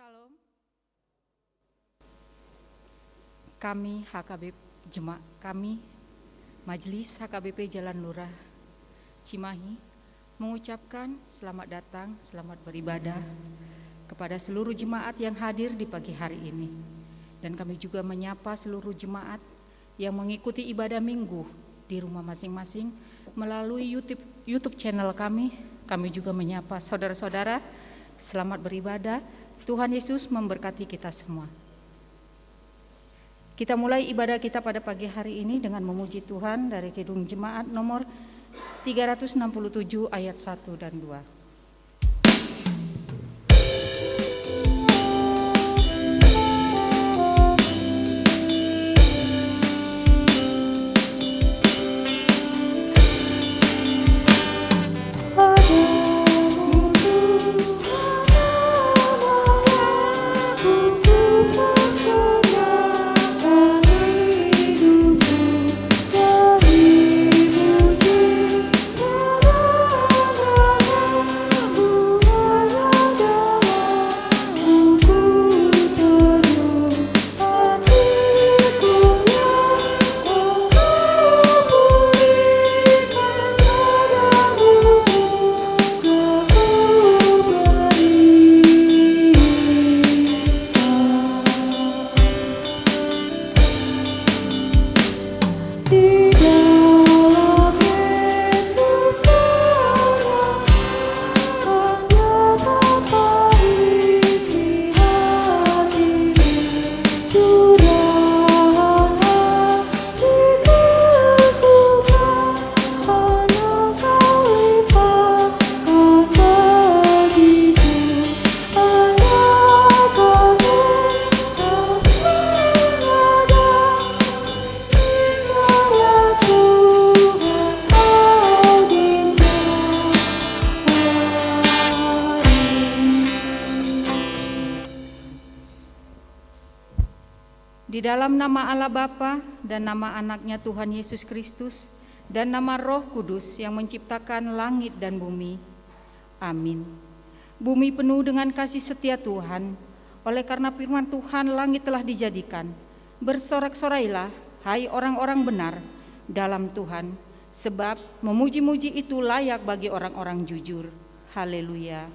Shalom. Kami Majelis HKBP Jalan Lurah Cimahi mengucapkan selamat datang, selamat beribadah kepada seluruh jemaat yang hadir di pagi hari ini. Dan kami juga menyapa seluruh jemaat yang mengikuti ibadah minggu di rumah masing-masing melalui YouTube channel kami. Kami juga menyapa saudara-saudara, selamat beribadah. Tuhan Yesus memberkati kita semua. Kita mulai ibadah kita pada pagi hari ini dengan memuji Tuhan dari Kidung Jemaat nomor 367 ayat 1 dan 2. Di dalam nama Allah Bapa dan nama anaknya Tuhan Yesus Kristus dan nama Roh Kudus yang menciptakan langit dan bumi. Amin. Bumi penuh dengan kasih setia Tuhan, oleh karena firman Tuhan langit telah dijadikan. Bersorak-sorailah, hai orang-orang benar dalam Tuhan, sebab memuji-muji itu layak bagi orang-orang jujur. Haleluya.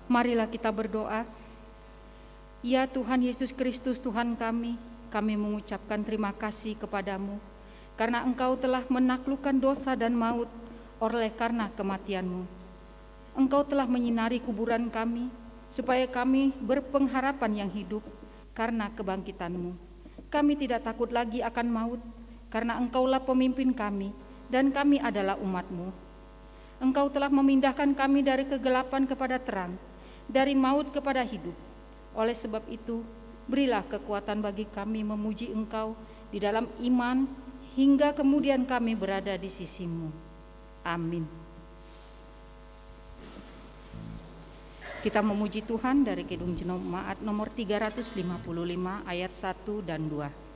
Marilah kita berdoa. Ya Tuhan Yesus Kristus Tuhan kami mengucapkan terima kasih kepadamu karena Engkau telah menaklukkan dosa dan maut oleh karena kematian-Mu. Engkau telah menyinari kuburan kami supaya kami berpengharapan yang hidup karena kebangkitan-Mu. Kami tidak takut lagi akan maut karena Engkaulah pemimpin kami dan kami adalah umat-Mu. Engkau telah memindahkan kami dari kegelapan kepada terang, dari maut kepada hidup. Oleh sebab itu, berilah kekuatan bagi kami memuji Engkau di dalam iman hingga kemudian kami berada di sisi-Mu. Amin. Kita memuji Tuhan dari Kidung Jemaat nomor 355 ayat 1 dan 2.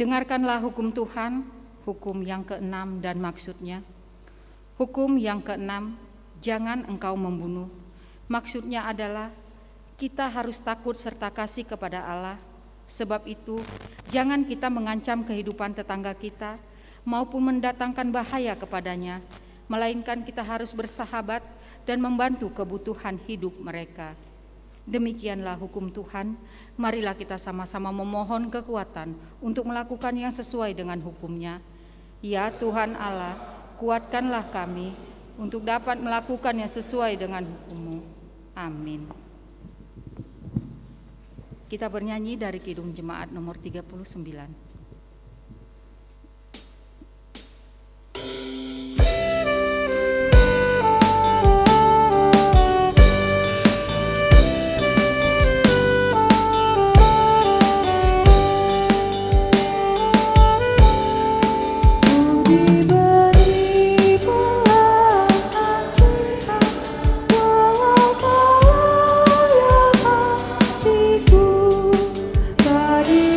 Dengarkanlah hukum Tuhan, hukum yang keenam dan maksudnya. Hukum yang keenam, jangan engkau membunuh. Maksudnya adalah kita harus takut serta kasih kepada Allah. Sebab itu, jangan kita mengancam kehidupan tetangga kita maupun mendatangkan bahaya kepadanya, melainkan kita harus bersahabat dan membantu kebutuhan hidup mereka. Demikianlah hukum Tuhan, marilah kita sama-sama memohon kekuatan untuk melakukan yang sesuai dengan hukum-Nya. Ya Tuhan Allah, kuatkanlah kami untuk dapat melakukan yang sesuai dengan hukum-Mu. Amin. Kita bernyanyi dari Kidung Jemaat nomor 39. Tadi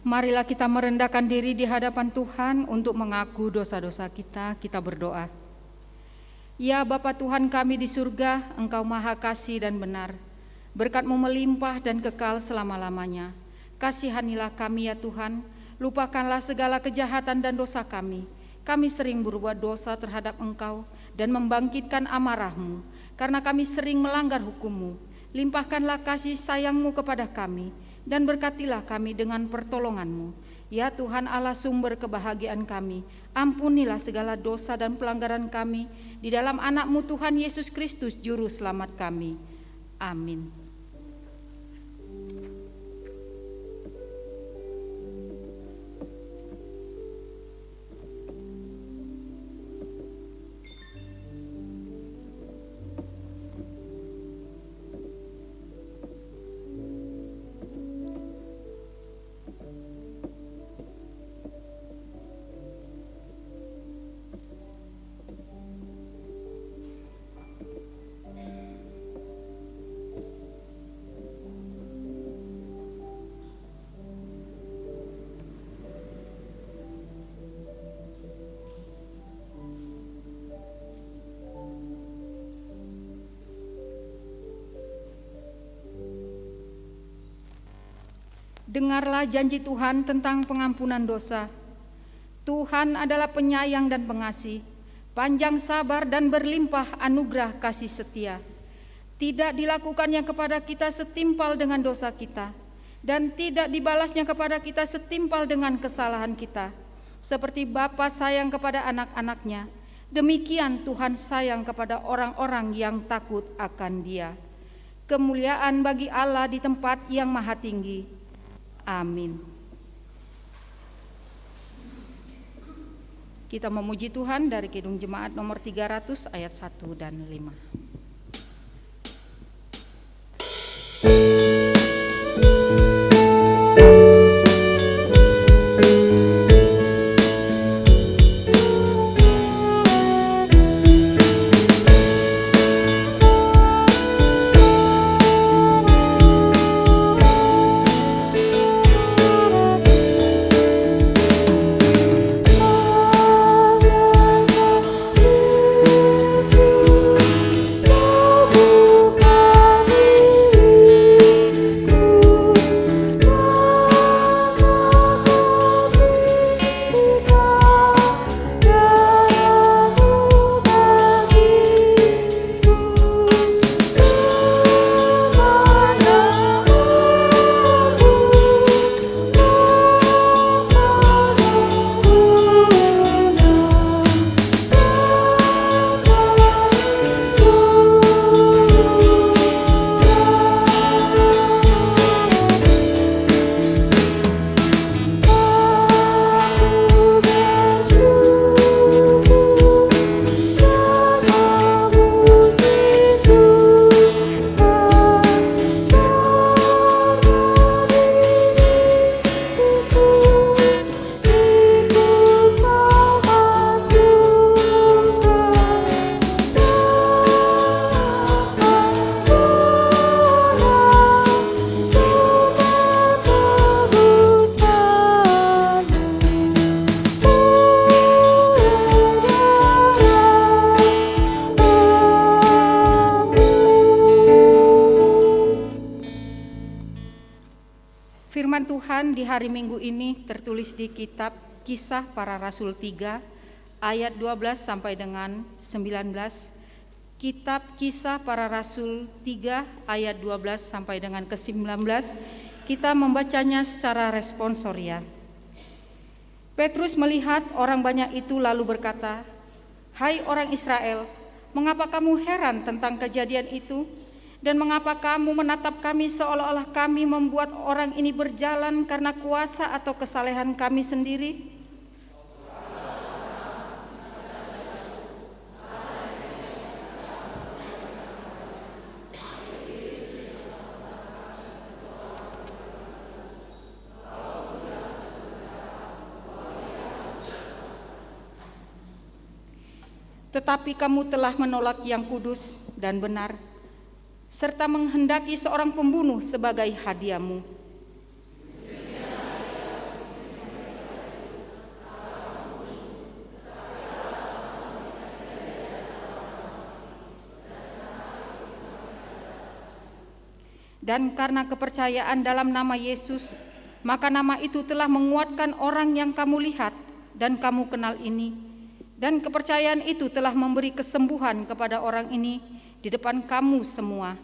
Marilah kita merendahkan diri di hadapan Tuhan untuk mengaku dosa-dosa kita. Kita berdoa. Ya Bapa Tuhan kami di surga, Engkau maha kasih dan benar. Berkat-Mu melimpah dan kekal selama-lamanya. Kasihanilah kami ya Tuhan, lupakanlah segala kejahatan dan dosa kami. Kami sering berbuat dosa terhadap Engkau dan membangkitkan amarah-Mu, karena kami sering melanggar hukum-Mu. Limpahkanlah kasih sayang-Mu kepada kami, dan berkatilah kami dengan pertolongan-Mu. Ya Tuhan Allah sumber kebahagiaan kami, ampunilah segala dosa dan pelanggaran kami, di dalam anak-Mu Tuhan Yesus Kristus Juru Selamat kami. Amin. Dengarlah janji Tuhan tentang pengampunan dosa. Tuhan adalah penyayang dan pengasih, panjang sabar dan berlimpah anugerah kasih setia. Tidak dilakukannya kepada kita setimpal dengan dosa kita, dan tidak dibalasnya kepada kita setimpal dengan kesalahan kita. Seperti Bapa sayang kepada anak-anaknya, demikian Tuhan sayang kepada orang-orang yang takut akan Dia. Kemuliaan bagi Allah di tempat yang maha tinggi. Amin. Kita memuji Tuhan dari Kidung Jemaat nomor 300 ayat 1 dan 5. Firman Tuhan di hari Minggu ini tertulis di kitab Kisah Para Rasul 3 ayat 12 sampai dengan 19. Kitab Kisah Para Rasul 3 ayat 12 sampai dengan ke-19. Kita membacanya secara responsoria. Petrus melihat orang banyak itu lalu berkata, "Hai orang Israel, mengapa kamu heran tentang kejadian itu? Dan mengapa kamu menatap kami seolah-olah kami membuat orang ini berjalan karena kuasa atau kesalehan kami sendiri? Tetapi kamu telah menolak yang kudus dan benar, serta menghendaki seorang pembunuh sebagai hadiahmu. Dan karena kepercayaan dalam nama Yesus, maka nama itu telah menguatkan orang yang kamu lihat dan kamu kenal ini. Dan kepercayaan itu telah memberi kesembuhan kepada orang ini di depan kamu semua.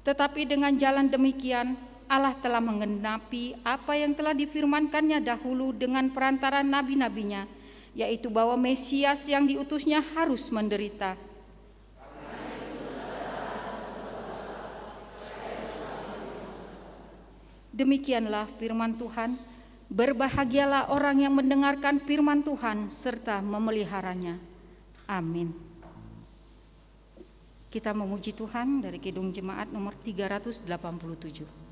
Tetapi dengan jalan demikian, Allah telah menggenapi apa yang telah difirmankannya dahulu dengan perantara nabi-nabinya, yaitu bahwa Mesias yang diutusnya harus menderita. Demikianlah firman Tuhan. Berbahagialah orang yang mendengarkan firman Tuhan serta memeliharanya. Amin. Kita memuji Tuhan dari Kidung Jemaat nomor 387.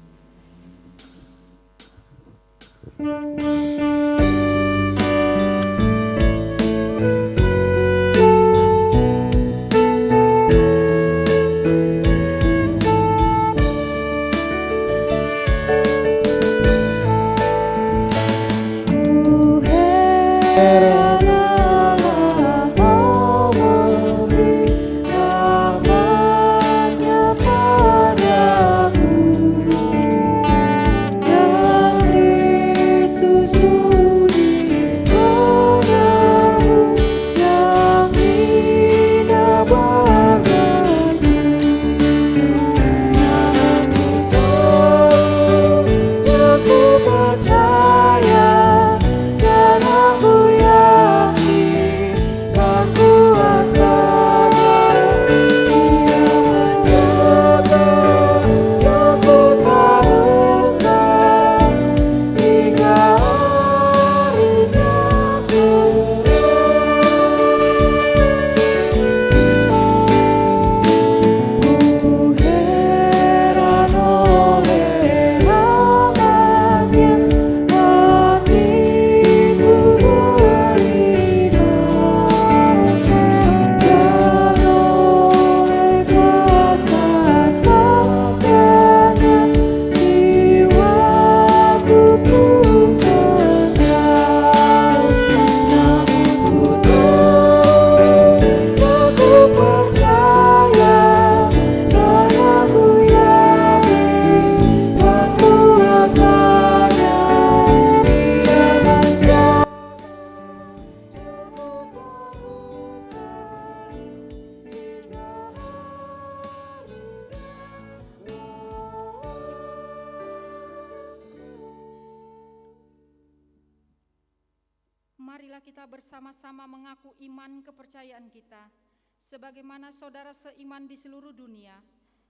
Marilah kita bersama-sama mengaku iman kepercayaan kita. Sebagaimana saudara seiman di seluruh dunia,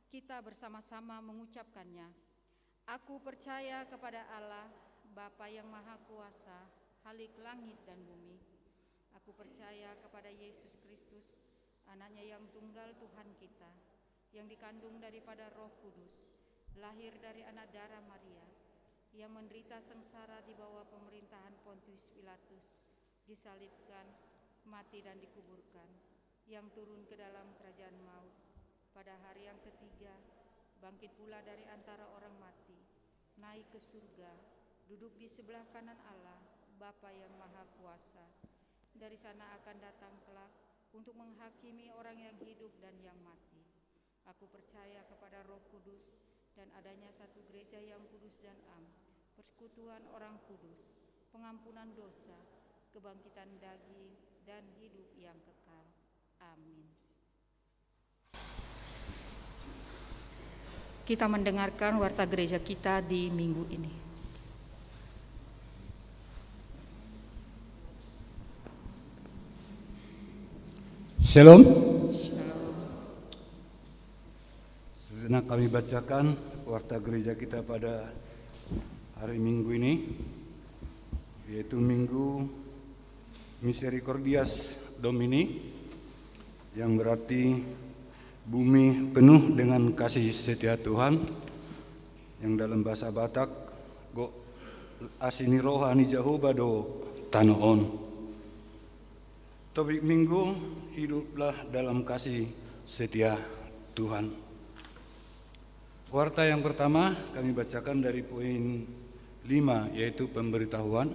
kita bersama-sama mengucapkannya. Aku percaya kepada Allah, Bapa yang Maha Kuasa, Khalik langit dan bumi. Aku percaya kepada Yesus Kristus, Anaknya yang tunggal Tuhan kita, yang dikandung daripada Roh Kudus, lahir dari anak darah Maria, yang menderita sengsara di bawah pemerintahan Pontius Pilatus, disalibkan, mati dan dikuburkan, yang turun ke dalam kerajaan maut, pada hari yang ketiga, bangkit pula dari antara orang mati, naik ke surga, duduk di sebelah kanan Allah, Bapa yang Maha Kuasa. Dari sana akan datang kelak untuk menghakimi orang yang hidup dan yang mati. Aku percaya kepada Roh Kudus dan adanya satu gereja yang kudus dan am, persekutuan orang kudus, pengampunan dosa, kebangkitan daging, dan hidup yang kekal. Amin. Kita mendengarkan warta gereja kita di minggu ini. Shalom. Sejenak kami bacakan warta gereja kita pada hari Minggu ini, yaitu Minggu Misericordias Domini, yang berarti bumi penuh dengan kasih setia Tuhan, yang dalam bahasa Batak go asini rohani Jehovah do tanoon. Topik Minggu, hiduplah dalam kasih setia Tuhan. Warta yang pertama kami bacakan dari poin 5 yaitu pemberitahuan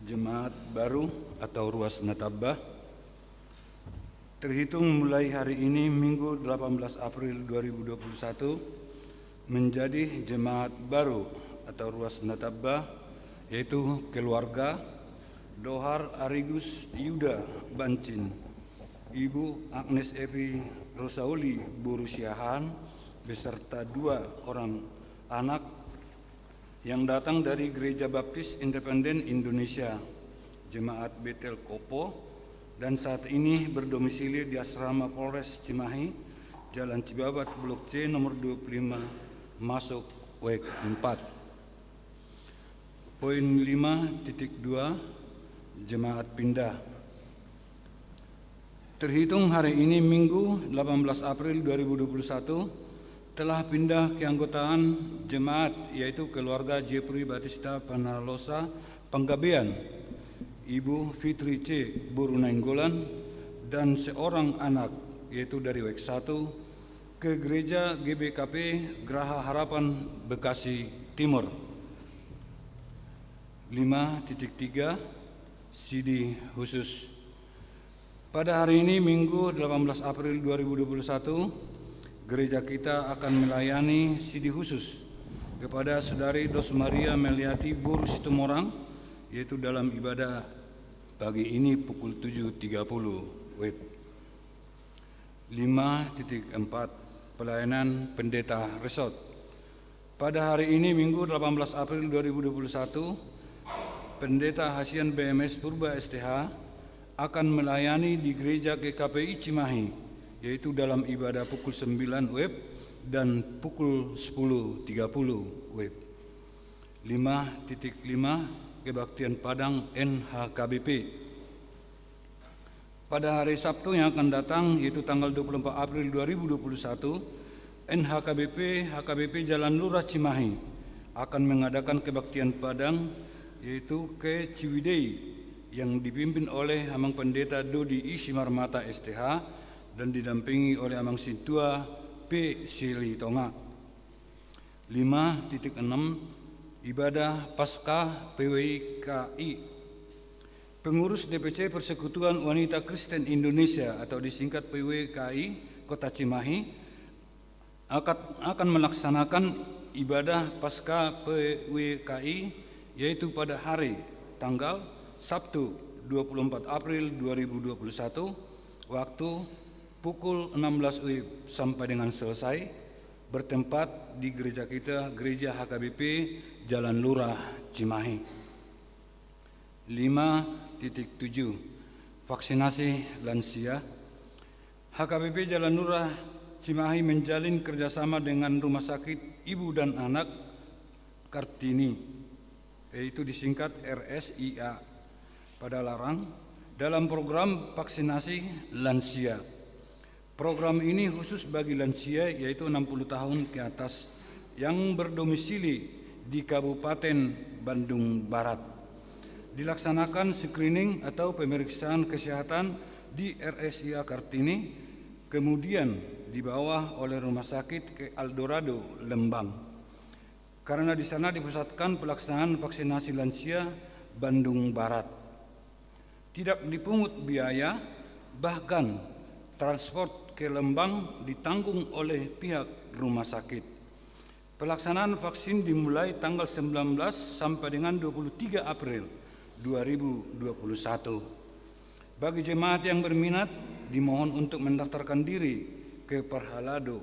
jemaat baru atau ruas Natabah. Terhitung mulai hari ini Minggu 18 April 2021 menjadi jemaat baru atau ruas Natabah, yaitu keluarga Dohar Arigus Yuda Bancin, Ibu Agnes Evi Rosauli Burusiahan beserta 2 orang anak yang datang dari Gereja Baptis Independen Indonesia, Jemaat Betel Kopo, dan saat ini berdomisili di Asrama Polres Cimahi, Jalan Cibabat, Blok C nomor 25, masuk WEK 4. Poin 5.2, Jemaat pindah. Terhitung hari ini Minggu 18 April 2021 telah pindah keanggotaan jemaat, yaitu keluarga Jeffrey Batista Panalosa Panggabean, Ibu Fitri C. Burunainggolan, dan seorang anak, yaitu dari WEK 1 ke Gereja GBKP Geraha Harapan Bekasi Timur. 5.3, Sidi khusus. Pada hari ini Minggu 18 April 2021, gereja kita akan melayani sidi khusus kepada Saudari Dos Maria Meliati Bur Situmorang, yaitu dalam ibadah pagi ini pukul 7.30 WIB. 5.4, Pelayanan Pendeta Resort. Pada hari ini Minggu 18 April 2021, Pendeta Hasian BMS Purba STH akan melayani di Gereja GKPI Cimahi, yaitu dalam ibadah pukul 9 WIB dan pukul 10.30 WIB. 5.5, Kebaktian Padang NHKBP. Pada hari Sabtu yang akan datang, yaitu tanggal 24 April 2021, NHKBP HKBP Jalan Lurah Cimahi akan mengadakan kebaktian Padang, yaitu ke Ciwidey, yang dipimpin oleh Amang Pendeta Dodi Isimarmata STH dan didampingi oleh Amang Sintua P. Sili Tonga. 5.6, Ibadah Paskah PWKI. Pengurus DPC Persekutuan Wanita Kristen Indonesia atau disingkat PWKI Kota Cimahi akan melaksanakan ibadah Paskah PWKI, yaitu pada hari tanggal Sabtu 24 April 2021 waktu pukul 16 WIB sampai dengan selesai, bertempat di gereja kita, Gereja HKBP Jalan Lurah Cimahi. 5.7, Vaksinasi lansia. HKBP Jalan Lurah Cimahi menjalin kerjasama dengan Rumah Sakit Ibu dan Anak Kartini, yaitu disingkat RSIA, pada Larang, dalam program vaksinasi lansia. Program ini khusus bagi lansia, yaitu 60 tahun ke atas yang berdomisili di Kabupaten Bandung Barat. Dilaksanakan screening atau pemeriksaan kesehatan di RSIA Kartini, kemudian dibawa oleh Rumah Sakit ke Eldorado Lembang, karena di sana dipusatkan pelaksanaan vaksinasi lansia Bandung Barat. Tidak dipungut biaya, bahkan transport ke Lembang ditanggung oleh pihak rumah sakit. Pelaksanaan vaksin dimulai tanggal 19 sampai dengan 23 April 2021. Bagi jemaat yang berminat, dimohon untuk mendaftarkan diri ke Perhalado.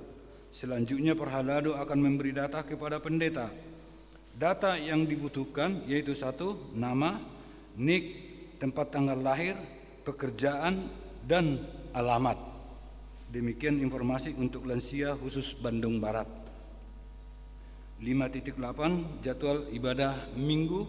Selanjutnya Perhalado akan memberi data kepada pendeta. Data yang dibutuhkan yaitu 1, nama, nik, tempat tanggal lahir, pekerjaan, dan alamat. Demikian informasi untuk lansia khusus Bandung Barat. 5.8, Jadwal ibadah Minggu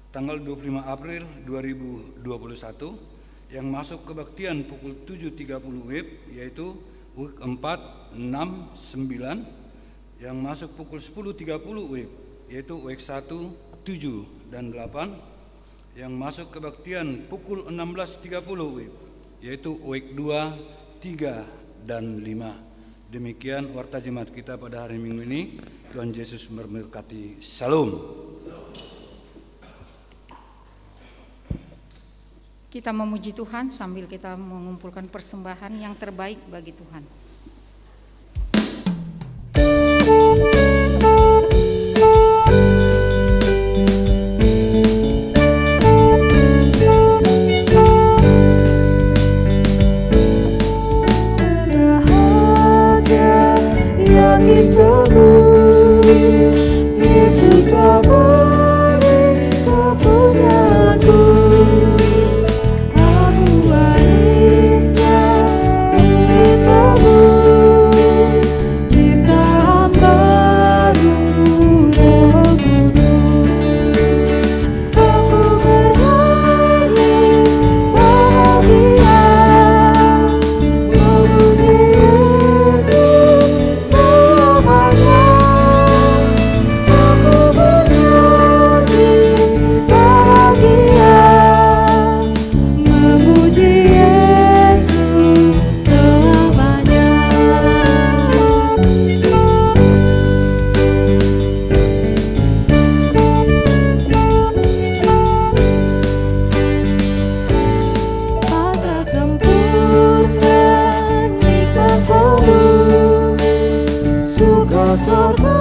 tanggal 25 April 2021 yang masuk kebaktian pukul 7.30 WIB, yaitu WIB 4, 6, 9, yang masuk pukul 10.30 WIB, yaitu WIB 1, 7, dan 8, yang masuk kebaktian pukul 16.30 WIB, yaitu WIB 2, 3, dan 5. Demikian warta jemaat kita pada hari Minggu ini. Tuhan Yesus memberkati. Salam. Kita memuji Tuhan sambil kita mengumpulkan persembahan yang terbaik bagi Tuhan. Yesus abadi kepunyaku, aku warisnya milikmu, ciptaan baru Roh Kudus. Aku bernyanyi bahagia, memuji Yesus selamanya. Surgawi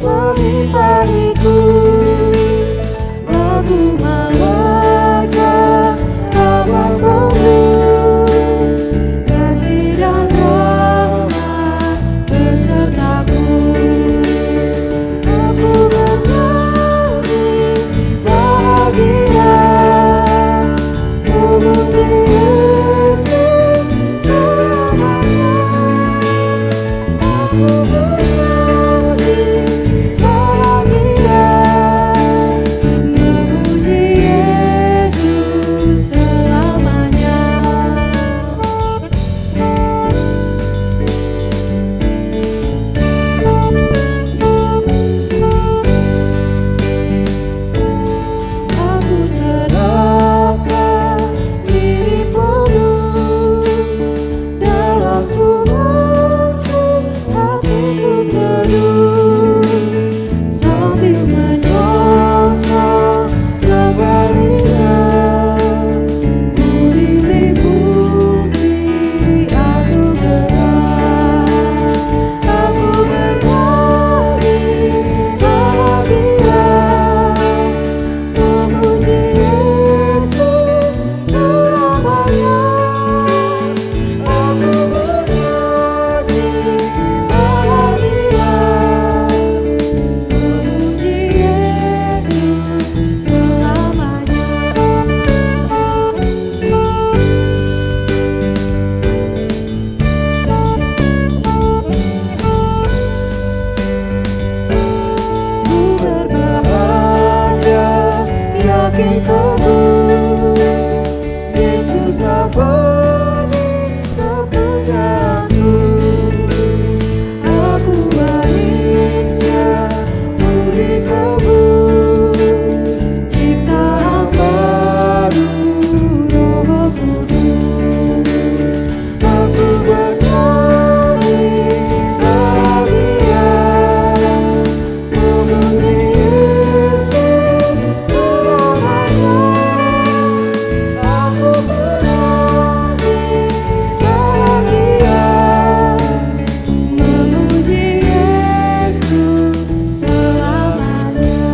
melimpahku, lagu bahagia abang-abangmu, kasih dan rahmat besertaku. Aku bernyanyi bahagia, memuji Yesus selamanya. Aku bernyanyi bahagia, memuji Yesus selamanya. Aku serahkan diri penuh dalam Tuhanku, hatiku teduh sambil menyongsong kabarnya. Ku diliputi anugerah, aku bernyanyi bahagia, memuji Yesus selamanya. Aku bernyanyi bahagia, memuji Yesus selamanya. Ku berbahagia, yakin teguh, Yesus abadi kepunyaku. Aku warisnya murid tebus, ciptaan baru Roh Kudus. Aku bernyanyi bahagia, memuji Yesus selamanya. Aku bernyanyi bahagia, memuji Yesus selamanya.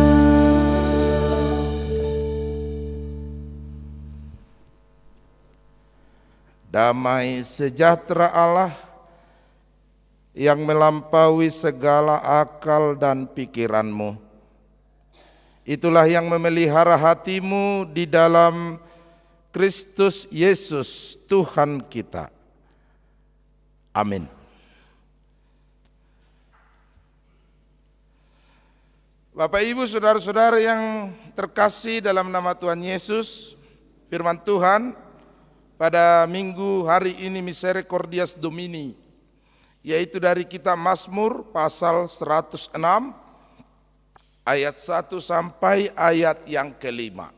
Damai sejahtera Allah yang melampaui segala akal dan pikiranmu, itulah yang memelihara hatimu di dalam Kristus Yesus Tuhan kita. Amin. Bapak Ibu saudara-saudara yang terkasih dalam nama Tuhan Yesus, firman Tuhan pada minggu hari ini Misericordias Domini, yaitu dari kitab Mazmur pasal 106 ayat 1 sampai ayat yang kelima.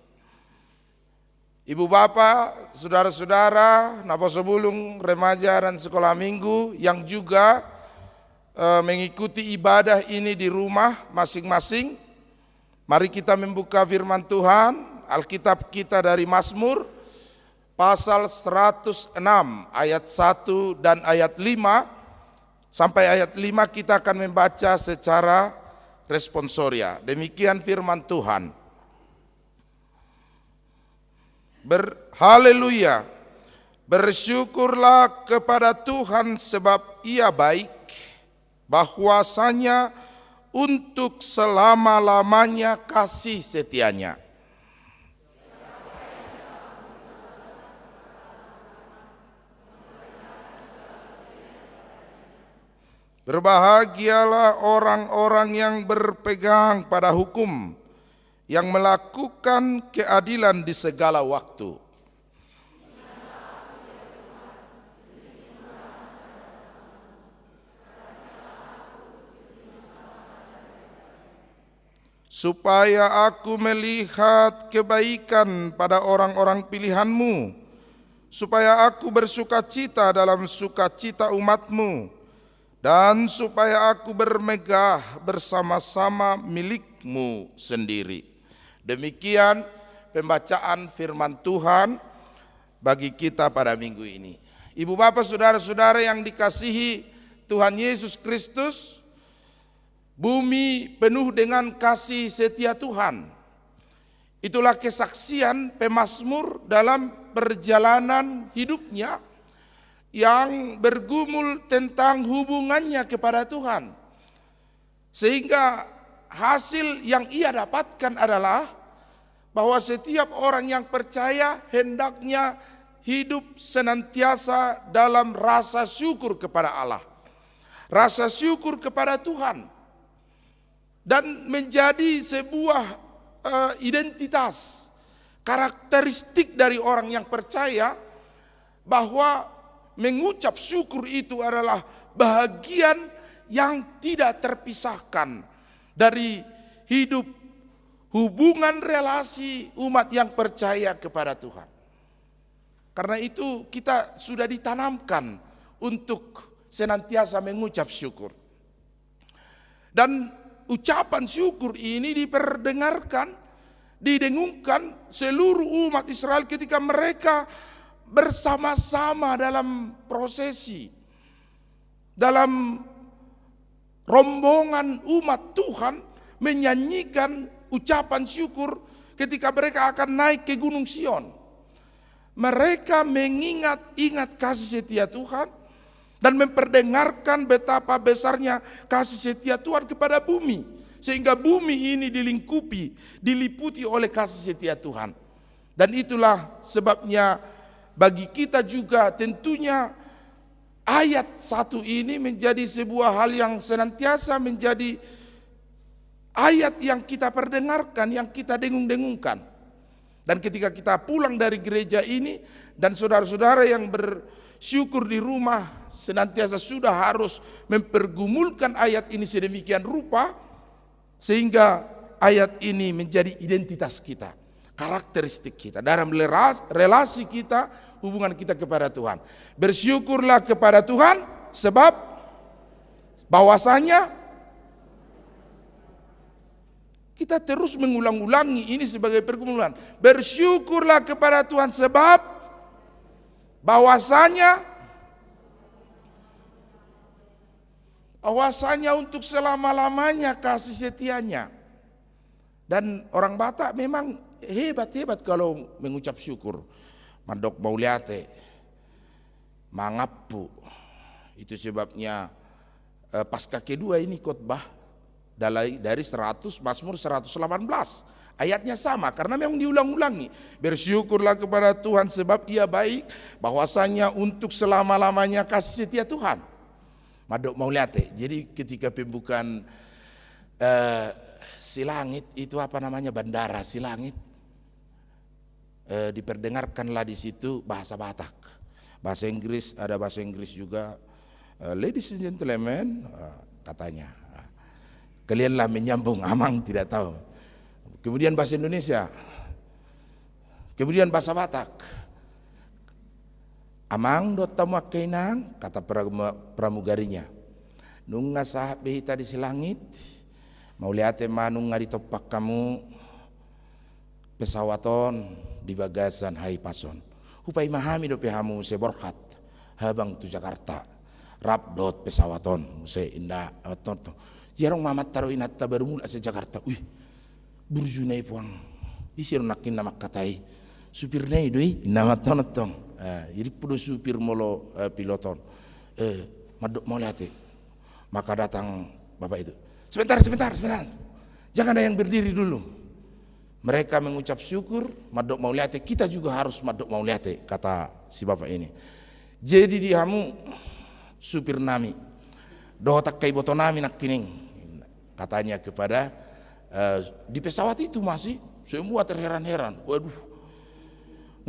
Ibu bapak, saudara-saudara, napa sebelum remaja dan sekolah minggu yang juga mengikuti ibadah ini di rumah masing-masing. Mari kita membuka firman Tuhan, Alkitab kita dari Mazmur pasal 106 ayat 1 dan ayat 5 sampai ayat 5 kita akan membaca secara responsoria. Demikian firman Tuhan. Haleluya. Bersyukurlah kepada Tuhan sebab Ia baik, bahwasanya untuk selama-lamanya kasih setianya. Berbahagialah orang-orang yang berpegang pada hukum, yang melakukan keadilan di segala waktu. Supaya aku melihat kebaikan pada orang-orang pilihan-Mu, supaya aku bersuka cita dalam sukacita umat-Mu, dan supaya aku bermegah bersama-sama milik-Mu sendiri. Demikian pembacaan firman Tuhan bagi kita pada minggu ini. Ibu bapak saudara-saudara yang dikasihi Tuhan Yesus Kristus, bumi penuh dengan kasih setia Tuhan. Itulah kesaksian pemazmur dalam perjalanan hidupnya yang bergumul tentang hubungannya kepada Tuhan. Sehingga hasil yang ia dapatkan adalah bahwa setiap orang yang percaya hendaknya hidup senantiasa dalam rasa syukur kepada Allah. Rasa syukur kepada Tuhan. Dan menjadi sebuah identitas, karakteristik dari orang yang percaya bahwa mengucap syukur itu adalah bahagian yang tidak terpisahkan dari hidup hubungan relasi umat yang percaya kepada Tuhan. Karena itu kita sudah ditanamkan untuk senantiasa mengucap syukur. Dan ucapan syukur ini diperdengarkan, didengungkan seluruh umat Israel ketika mereka bersama-sama dalam prosesi, dalam rombongan umat Tuhan menyanyikan ucapan syukur ketika mereka akan naik ke Gunung Sion. Mereka mengingat-ingat kasih setia Tuhan dan memperdengarkan betapa besarnya kasih setia Tuhan kepada bumi, sehingga bumi ini diliputi oleh kasih setia Tuhan. Dan itulah sebabnya bagi kita juga tentunya ayat 1 ini menjadi sebuah hal yang senantiasa menjadi ayat yang kita perdengarkan, yang kita dengung-dengungkan. Dan ketika kita pulang dari gereja ini dan saudara-saudara yang bersyukur di rumah senantiasa sudah harus mempergumulkan ayat ini sedemikian rupa sehingga ayat ini menjadi identitas kita, karakteristik kita dalam relasi kita, hubungan kita kepada Tuhan. Bersyukurlah kepada Tuhan sebab bahwasanya kita terus mengulang-ulangi ini sebagai pergumulan. Bersyukurlah kepada Tuhan sebab bahwasanya untuk selama-lamanya kasih setianya. Dan orang Batak memang hebat-hebat kalau mengucap syukur. Mandok mauliate, mangapu. Itu sebabnya pasca kedua ini khotbah dari 100 Mazmur 118. Ayatnya sama karena memang diulang-ulangi. Bersyukurlah kepada Tuhan sebab Ia baik, bahwasanya untuk selama-lamanya kasih setia Tuhan. Mandok mauliate. Jadi ketika pembukaan Silangit itu bandara Silangit, diperdengarkanlah di situ bahasa Batak, bahasa Inggris, ada bahasa Inggris juga. Ladies and gentlemen, katanya, kalianlah menyambung, amang tidak tahu. Kemudian bahasa Indonesia, kemudian bahasa Batak. Amang do tamu kainang, kata pramugarinya. nunga sahab behita di selangit, mau lihat manunga di topak kamu, pesawaton di bagasan hai pason. Hupai mahami do pehamu seborkat, habang tu Jakarta, rabdot pesawaton, se indah aton to. Jarong mamat taro inatta baru mula se Jakarta, burjunai puang, isir nakin nama katai, supir nei doi, nama tonotong, jadi pudo supir molo piloton, madok mau lihat, maka datang bapak itu, sebentar, jangan ada yang berdiri dulu. Mereka mengucap syukur, madok mau lihat, kita juga harus madok mau lihat, kata si bapak ini. Jadi dihamu supir nami, doh tak kai boto nami nak kining, katanya kepada di pesawat itu masih semua terheran-heran. Waduh,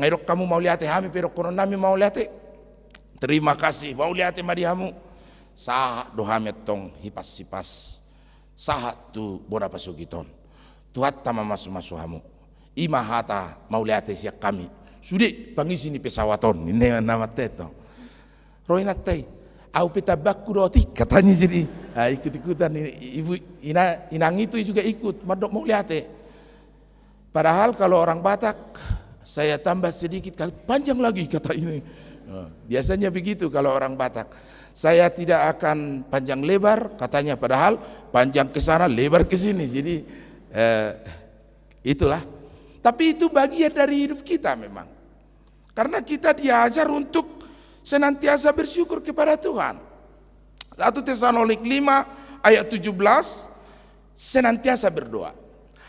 ngairok kamu mau lihat hami pedok kono nami mau lihat. Terima kasih, mau lihat madihamu. Sah dohamet tong hipas-hipas, sah tu boda pasugiton. Tuhat tama masu hamu. Ima hata mau lihat siak kami. Sudah pangisi ni pesawaton ini nama teto. Roinat tei, au petabakku roti katanya jadi ikut-ikutan ibu inang itu juga ikut. Madok mau lihat. Padahal kalau orang Batak saya tambah sedikit panjang lagi kata ini. Biasanya begitu kalau orang Batak. Saya tidak akan panjang lebar katanya, padahal panjang ke sana lebar ke sini. Jadi itulah. Tapi itu bagian dari hidup kita memang. Karena kita diajar untuk senantiasa bersyukur kepada Tuhan. 1 Tesalonik 5 ayat 17, senantiasa berdoa.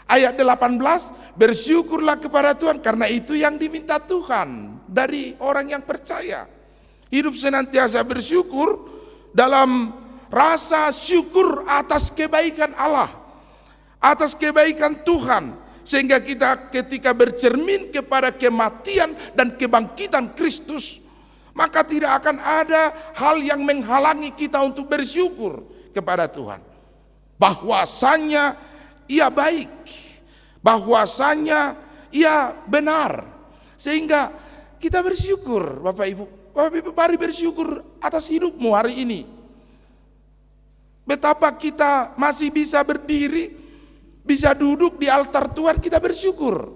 Ayat 18, bersyukurlah kepada Tuhan karena itu yang diminta Tuhan dari orang yang percaya. Hidup senantiasa bersyukur dalam rasa syukur atas kebaikan Allah, atas kebaikan Tuhan, sehingga kita ketika bercermin kepada kematian dan kebangkitan Kristus, maka tidak akan ada hal yang menghalangi kita untuk bersyukur kepada Tuhan. Bahwasanya Ia baik, bahwasanya Ia benar, sehingga kita bersyukur. Bapak Ibu, mari bersyukur atas hidupmu hari ini. Betapa kita masih bisa berdiri, bisa duduk di altar Tuhan, kita bersyukur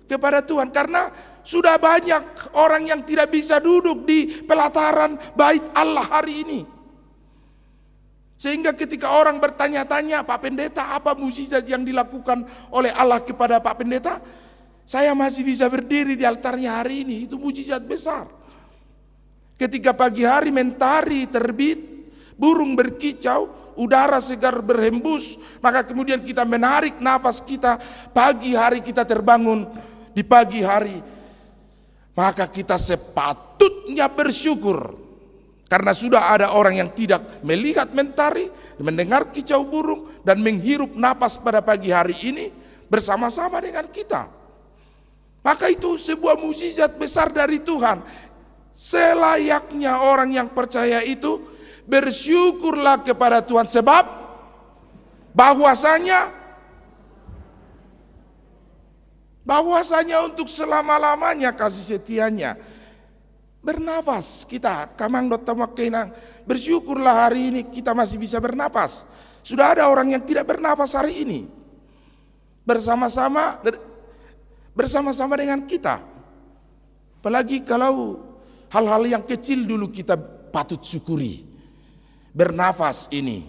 kepada Tuhan. Karena sudah banyak orang yang tidak bisa duduk di pelataran bait Allah hari ini. Sehingga ketika orang bertanya-tanya, Pak Pendeta, apa mukjizat yang dilakukan oleh Allah kepada Pak Pendeta? Saya masih bisa berdiri di altarnya hari ini, itu mukjizat besar. Ketika pagi hari mentari terbit, burung berkicau, udara segar berhembus, maka kemudian kita menarik nafas kita, pagi hari kita terbangun di pagi hari, maka kita sepatutnya bersyukur. Karena sudah ada orang yang tidak melihat mentari, mendengar kicau burung, dan menghirup napas pada pagi hari ini bersama-sama dengan kita. Maka itu sebuah mukjizat besar dari Tuhan. Selayaknya orang yang percaya itu bersyukurlah kepada Tuhan, sebab bahwasanya untuk selama-lamanya kasih setianya. Bernafas kita, kamang dot tamakkinang, bersyukurlah hari ini kita masih bisa bernafas. Sudah ada orang yang tidak bernafas hari ini, bersama-sama dengan kita. Apalagi kalau hal-hal yang kecil dulu kita patut syukuri. Bernafas ini,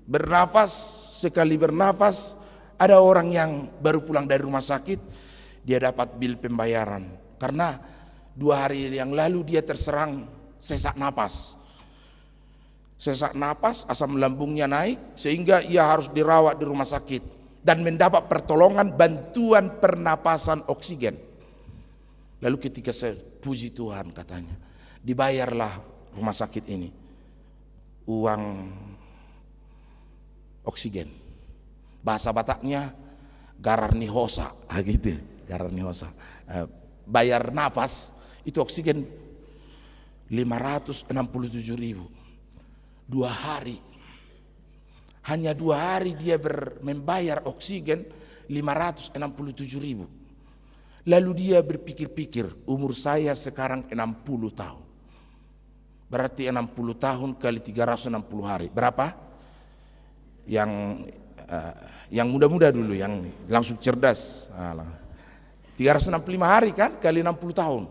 bernafas, sekali bernafas, ada orang yang baru pulang dari rumah sakit, dia dapat bil pembayaran karena 2 hari yang lalu dia terserang sesak napas. Sesak napas, asam lambungnya naik sehingga ia harus dirawat di rumah sakit dan mendapat pertolongan bantuan pernapasan oksigen. Lalu ketika saya puji Tuhan katanya, dibayarlah rumah sakit ini uang oksigen. Bahasa Bataknya gararnihosa, gitu, gararnihosa. Bayar nafas itu oksigen 567.000. 2 hari. Hanya 2 hari dia membayar oksigen 567.000. Lalu dia berpikir-pikir, umur saya sekarang 60 tahun. berarti 60 tahun kali 360 hari. Berapa? Yang muda-muda dulu, yang langsung cerdas. 365 hari kan kali 60 tahun.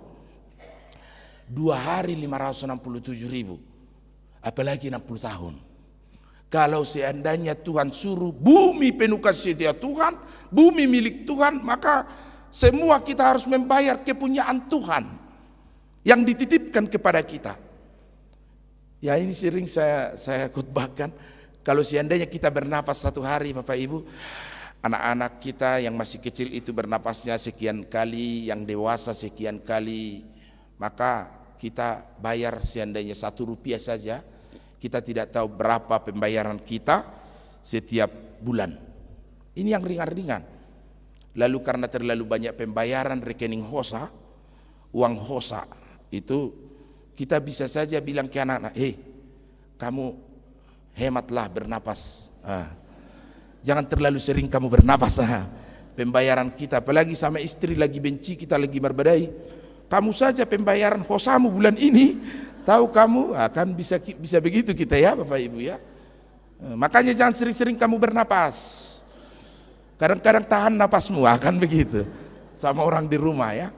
2 hari 567.000. Apalagi 60 tahun. Kalau seandainya Tuhan suruh bumi penuh kasih setia Tuhan, bumi milik Tuhan, maka semua kita harus membayar kepunyaan Tuhan yang dititipkan kepada kita. Ya, ini sering saya khotbahkan. Kalau seandainya kita bernafas satu hari, Bapak Ibu, anak-anak kita yang masih kecil itu bernafasnya sekian kali, yang dewasa sekian kali, maka kita bayar seandainya 1 rupiah saja, kita tidak tahu berapa pembayaran kita setiap bulan. Ini yang ringan-ringan. Lalu karena terlalu banyak pembayaran rekening hosa, uang hosa, itu kita bisa saja bilang ke anak-anak, kamu hematlah bernapas. Jangan terlalu sering kamu bernapas. Pembayaran kita, apalagi sama istri lagi benci, kita lagi berbadai. Kamu saja pembayaran hosamu bulan ini, tahu kamu akan bisa begitu kita ya Bapak Ibu ya. Makanya jangan sering-sering kamu bernapas. Kadang-kadang tahan napasmu, akan begitu sama orang di rumah ya.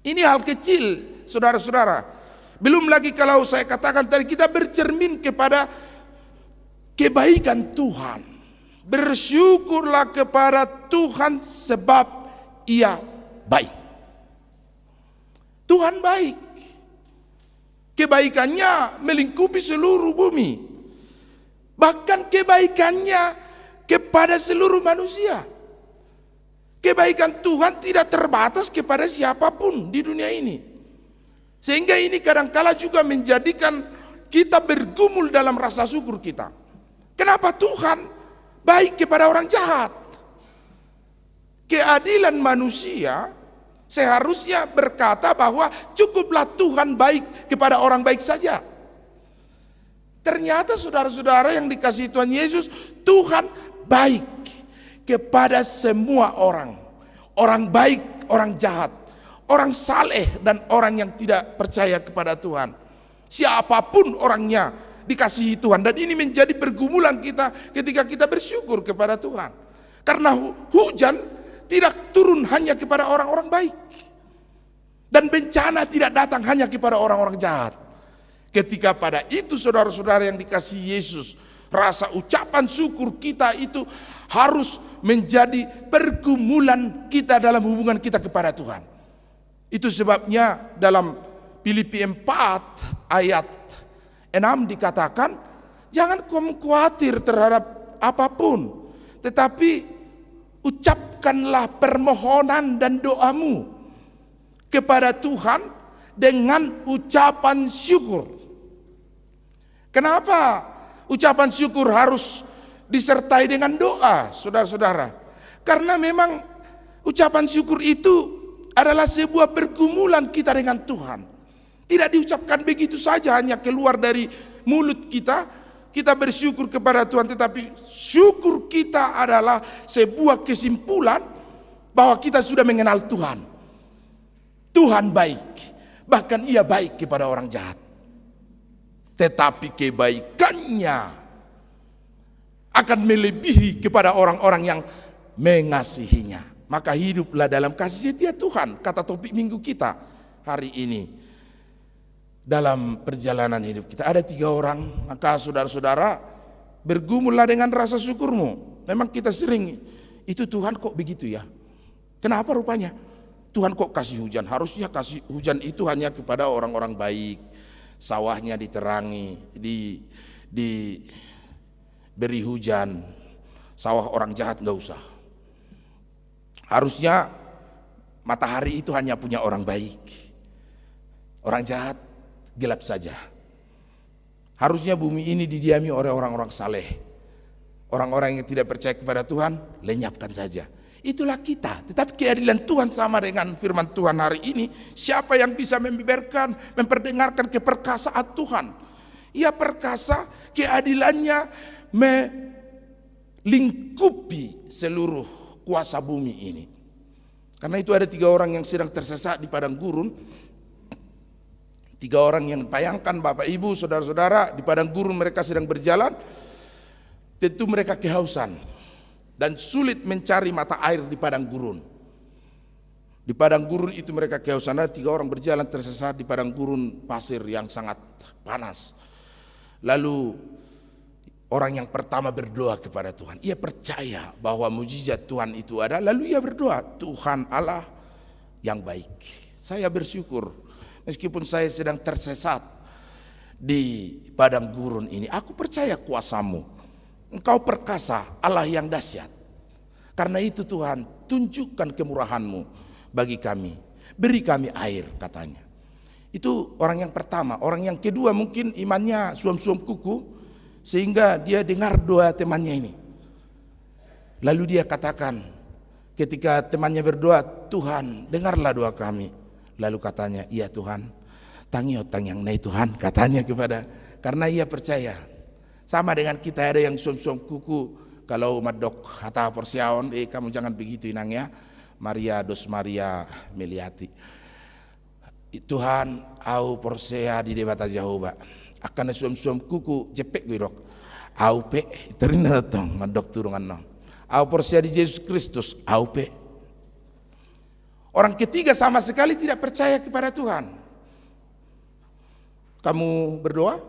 Ini hal kecil, saudara-saudara. Belum lagi kalau saya katakan tadi, kita bercermin kepada kebaikan Tuhan. Bersyukurlah kepada Tuhan sebab Ia baik. Tuhan baik. Kebaikannya melingkupi seluruh bumi. Bahkan kebaikannya kepada seluruh manusia. Kebaikan Tuhan tidak terbatas kepada siapapun di dunia ini. Sehingga ini kadangkala juga menjadikan kita bergumul dalam rasa syukur kita. Kenapa Tuhan baik kepada orang jahat? Keadilan manusia seharusnya berkata bahwa cukuplah Tuhan baik kepada orang baik saja. Ternyata saudara-saudara yang dikasihi Tuhan Yesus, Tuhan baik kepada semua orang. Orang baik, orang jahat, orang saleh dan orang yang tidak percaya kepada Tuhan. Siapapun orangnya dikasihi Tuhan. Dan ini menjadi pergumulan kita ketika kita bersyukur kepada Tuhan. Karena hujan tidak turun hanya kepada orang-orang baik. Dan bencana tidak datang hanya kepada orang-orang jahat. Ketika pada itu saudara-saudara yang dikasihi Yesus, rasa ucapan syukur kita itu harus menjadi pergumulan kita dalam hubungan kita kepada Tuhan. Itu sebabnya dalam Filipi 4 ayat 6 dikatakan, jangan kamu khawatir terhadap apapun, tetapi ucapkanlah permohonan dan doamu kepada Tuhan dengan ucapan syukur. Kenapa ucapan syukur harus disertai dengan doa, saudara-saudara? Karena memang ucapan syukur itu adalah sebuah pergumulan kita dengan Tuhan. Tidak diucapkan begitu saja hanya keluar dari mulut kita, kita bersyukur kepada Tuhan, tetapi syukur kita adalah sebuah kesimpulan bahwa kita sudah mengenal Tuhan. Tuhan baik, bahkan Ia baik kepada orang jahat. Tetapi kebaikannya akan melebihi kepada orang-orang yang mengasihinya. Maka hiduplah dalam kasih setia Tuhan, kata topik minggu kita hari ini. Dalam perjalanan hidup kita ada 3 orang, maka saudara-saudara bergumullah dengan rasa syukurmu. Memang kita sering, itu Tuhan kok begitu ya? Kenapa rupanya? Tuhan kok kasih hujan? Harusnya kasih hujan itu hanya kepada orang-orang baik. Sawahnya diterangi, diberi hujan. Sawah orang jahat enggak usah. Harusnya matahari itu hanya punya orang baik. Orang jahat gelap saja. Harusnya bumi ini didiami oleh orang-orang saleh. Orang-orang yang tidak percaya kepada Tuhan, lenyapkan saja. Itulah kita. Tetapi keadilan Tuhan sama dengan firman Tuhan hari ini. Siapa yang bisa memperdengarkan keperkasaan Tuhan? Ia perkasa, keadilannya melingkupi seluruh kuasa bumi ini. Karena itu ada 3 orang yang sedang tersesat di padang gurun. 3 orang yang bayangkan Bapak Ibu, saudara-saudara, di padang gurun mereka sedang berjalan, tentu mereka kehausan dan sulit mencari mata air di padang gurun. Di padang gurun itu mereka kehausan, ada 3 orang berjalan tersesat di padang gurun pasir yang sangat panas. Lalu orang yang pertama berdoa kepada Tuhan. Ia percaya bahwa mujizat Tuhan itu ada, lalu ia berdoa, Tuhan Allah yang baik. Saya bersyukur meskipun saya sedang tersesat di padang gurun ini, aku percaya kuasa-Mu. Engkau perkasa, Allah yang dahsyat. Karena itu Tuhan, tunjukkan kemurahan-Mu bagi kami. Beri kami air, katanya. Itu orang yang pertama. Orang yang kedua mungkin imannya suam-suam kuku, sehingga dia dengar doa temannya ini. Lalu dia katakan, ketika temannya berdoa, Tuhan dengarlah doa kami. Lalu katanya, iya Tuhan, tangiotang yang naik Tuhan, katanya karena ia percaya. Sama dengan kita ada yang suam-suam kuku, kalau madok hata porsiaon, kamu jangan begitu inang ya, Maria dos Maria meliati. Tuhan, au porsea di debata Jehovah, akan suam-suam kuku cepek wirok, au pe, terina datang madok turungan no, au porsea di Yesus Kristus, au pe. Orang ketiga sama sekali tidak percaya kepada Tuhan. Kamu berdoa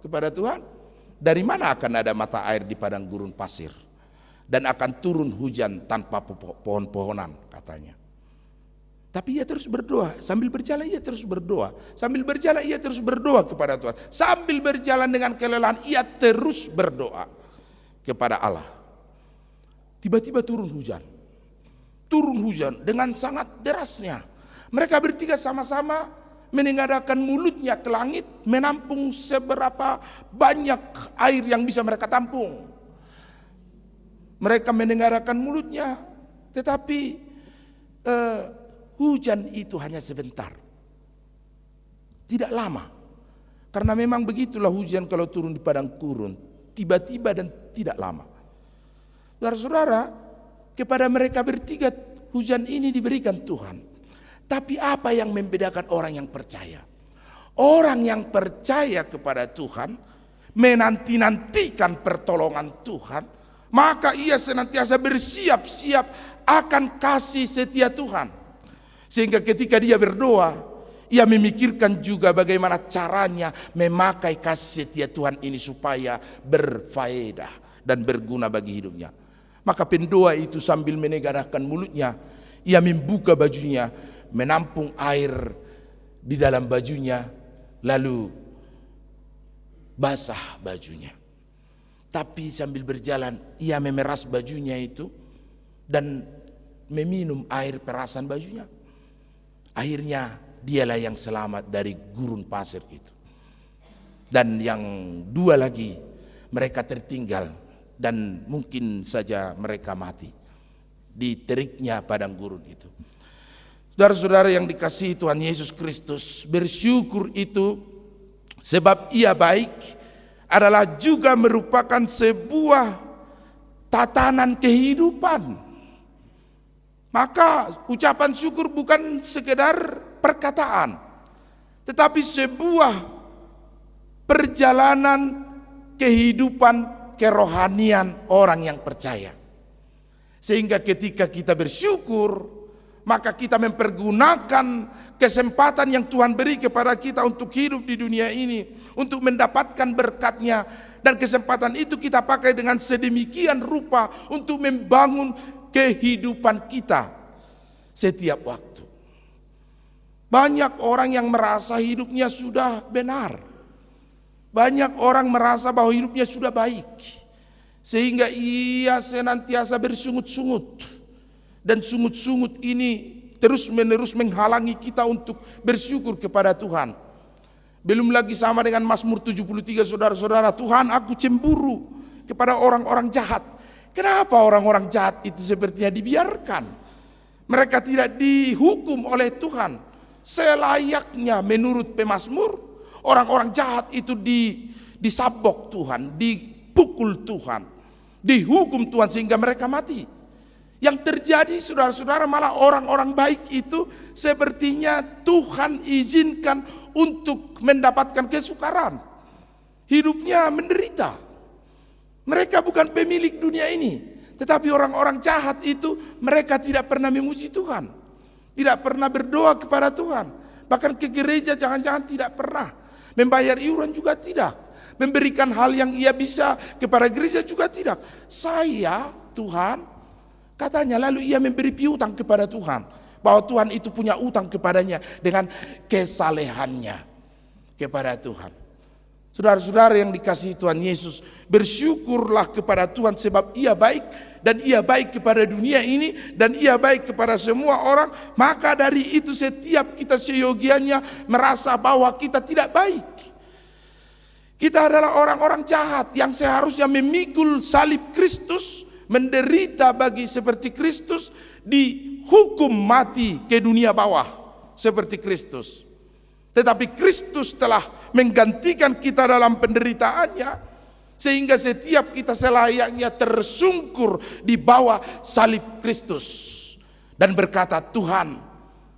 kepada Tuhan, dari mana akan ada mata air di padang gurun pasir? Dan akan turun hujan tanpa pohon-pohonan, katanya. Tapi ia terus berdoa, sambil berjalan ia terus berdoa. Sambil berjalan ia terus berdoa kepada Tuhan. Sambil berjalan dengan kelelahan ia terus berdoa kepada Allah. Tiba-tiba turun hujan. Turun hujan dengan sangat derasnya. Mereka bertiga sama-sama menengadahkan mulutnya ke langit, menampung seberapa banyak air yang bisa mereka tampung. Mereka menengadahkan mulutnya, tetapi hujan itu hanya sebentar. Tidak lama. Karena memang begitulah hujan kalau turun di padang gurun, tiba-tiba dan tidak lama. Saudara-saudara, kepada mereka bertiga hujan ini diberikan Tuhan. Tapi apa yang membedakan orang yang percaya? Orang yang percaya kepada Tuhan, menanti-nantikan pertolongan Tuhan, maka ia senantiasa bersiap-siap akan kasih setia Tuhan. Sehingga ketika dia berdoa, ia memikirkan juga bagaimana caranya memakai kasih setia Tuhan ini supaya berfaedah dan berguna bagi hidupnya. Maka pendoa itu sambil menegakkan mulutnya, ia membuka bajunya, menampung air di dalam bajunya, lalu basah bajunya. Tapi sambil berjalan, ia memeras bajunya itu dan meminum air perasan bajunya. Akhirnya dialah yang selamat dari gurun pasir itu. Dan yang dua lagi, mereka tertinggal. Dan mungkin saja mereka mati di teriknya padang gurun itu. Saudara-saudara yang dikasihi Tuhan Yesus Kristus, bersyukur itu sebab ia baik adalah juga merupakan sebuah tatanan kehidupan. Maka ucapan syukur bukan sekedar perkataan, tetapi sebuah perjalanan kehidupan kerohanian orang yang percaya. Sehingga ketika kita bersyukur, maka kita mempergunakan kesempatan yang Tuhan beri kepada kita untuk hidup di dunia ini, untuk mendapatkan berkat-Nya, dan kesempatan itu kita pakai dengan sedemikian rupa untuk membangun kehidupan kita setiap waktu. Banyak orang yang merasa hidupnya sudah benar. Banyak orang merasa bahwa hidupnya sudah baik, sehingga ia senantiasa bersungut-sungut. Dan sungut-sungut ini terus-menerus menghalangi kita untuk bersyukur kepada Tuhan. Belum lagi sama dengan Mazmur 73, saudara-saudara, Tuhan, aku cemburu kepada orang-orang jahat. Kenapa orang-orang jahat itu sepertinya dibiarkan? Mereka tidak dihukum oleh Tuhan selayaknya menurut pemazmur. Orang-orang jahat itu disabok Tuhan, dipukul Tuhan, dihukum Tuhan sehingga mereka mati. Yang terjadi saudara-saudara malah orang-orang baik itu sepertinya Tuhan izinkan untuk mendapatkan kesukaran. Hidupnya menderita. Mereka bukan pemilik dunia ini, tetapi orang-orang jahat itu mereka tidak pernah memuji Tuhan, tidak pernah berdoa kepada Tuhan, bahkan ke gereja jangan-jangan tidak pernah, membayar iuran juga tidak, memberikan hal yang ia bisa kepada gereja juga tidak. Saya Tuhan katanya, lalu ia memberi piutang kepada Tuhan, bahwa Tuhan itu punya utang kepadanya dengan kesalehannya kepada Tuhan. Saudara-saudara yang dikasihi Tuhan Yesus, bersyukurlah kepada Tuhan sebab ia baik, dan ia baik kepada dunia ini, dan ia baik kepada semua orang. Maka dari itu setiap kita seyogianya merasa bahwa kita tidak baik. Kita adalah orang-orang jahat yang seharusnya memikul salib Kristus, menderita bagi seperti Kristus, dihukum mati ke dunia bawah seperti Kristus. Tetapi Kristus telah menggantikan kita dalam penderitaannya, sehingga setiap kita selayaknya tersungkur di bawah salib Kristus dan berkata, Tuhan,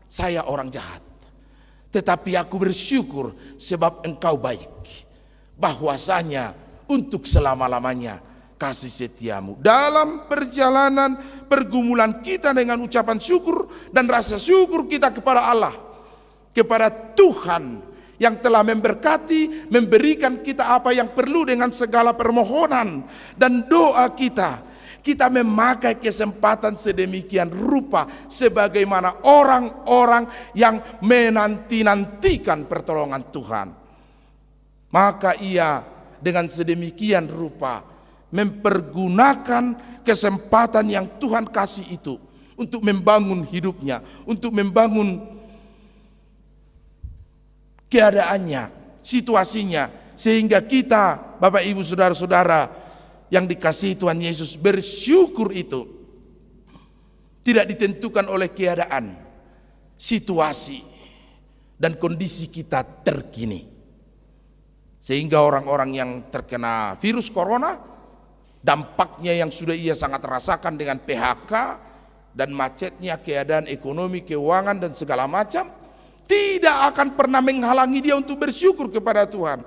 saya orang jahat, tetapi aku bersyukur sebab Engkau baik, bahwasanya untuk selama-lamanya kasih setiamu. Dalam perjalanan pergumulan kita dengan ucapan syukur dan rasa syukur kita kepada Allah, kepada Tuhan yang telah memberkati, memberikan kita apa yang perlu dengan segala permohonan dan doa kita. Kita memakai kesempatan sedemikian rupa sebagaimana orang-orang yang menanti-nantikan pertolongan Tuhan. Maka ia dengan sedemikian rupa mempergunakan kesempatan yang Tuhan kasih itu untuk membangun hidupnya, untuk membangun keadaannya, situasinya, sehingga kita, Bapak Ibu Saudara-saudara yang dikasihi Tuhan Yesus, bersyukur itu tidak ditentukan oleh keadaan, situasi, dan kondisi kita terkini. Sehingga orang-orang yang terkena virus corona, dampaknya yang sudah ia sangat rasakan dengan PHK dan macetnya keadaan ekonomi, keuangan, dan segala macam, tidak akan pernah menghalangi dia untuk bersyukur kepada Tuhan.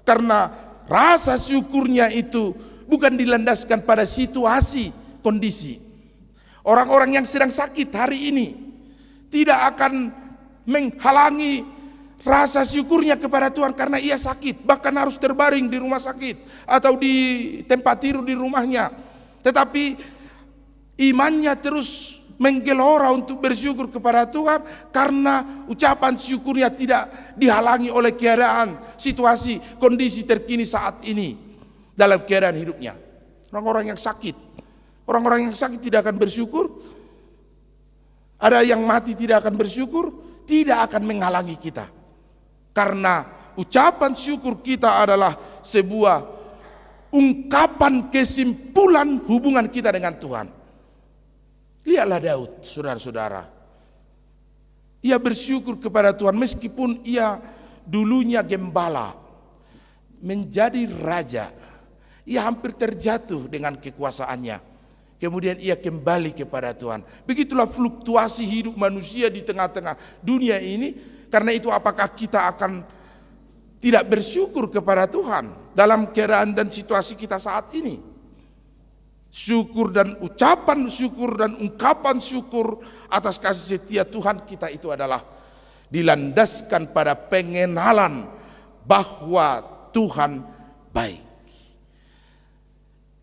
Karena rasa syukurnya itu bukan dilandaskan pada situasi, kondisi. Orang-orang yang sedang sakit hari ini tidak akan menghalangi rasa syukurnya kepada Tuhan karena ia sakit, bahkan harus terbaring di rumah sakit atau di tempat tidur di rumahnya. Tetapi imannya terus menggelora untuk bersyukur kepada Tuhan karena ucapan syukurnya tidak dihalangi oleh keadaan, situasi, kondisi terkini saat ini dalam keadaan hidupnya. Orang-orang yang sakit tidak akan bersyukur. Ada yang mati tidak akan bersyukur, tidak akan menghalangi kita. Karena ucapan syukur kita adalah sebuah ungkapan kesimpulan hubungan kita dengan Tuhan. Lihatlah Daud, saudara-saudara. Ia bersyukur kepada Tuhan meskipun ia dulunya gembala, menjadi raja. Ia hampir terjatuh dengan kekuasaannya. Kemudian ia kembali kepada Tuhan. Begitulah fluktuasi hidup manusia di tengah-tengah dunia ini. Karena itu apakah kita akan tidak bersyukur kepada Tuhan dalam keadaan dan situasi kita saat ini? Syukur dan ucapan syukur dan ungkapan syukur atas kasih setia Tuhan kita itu adalah dilandaskan pada pengenalan bahwa Tuhan baik.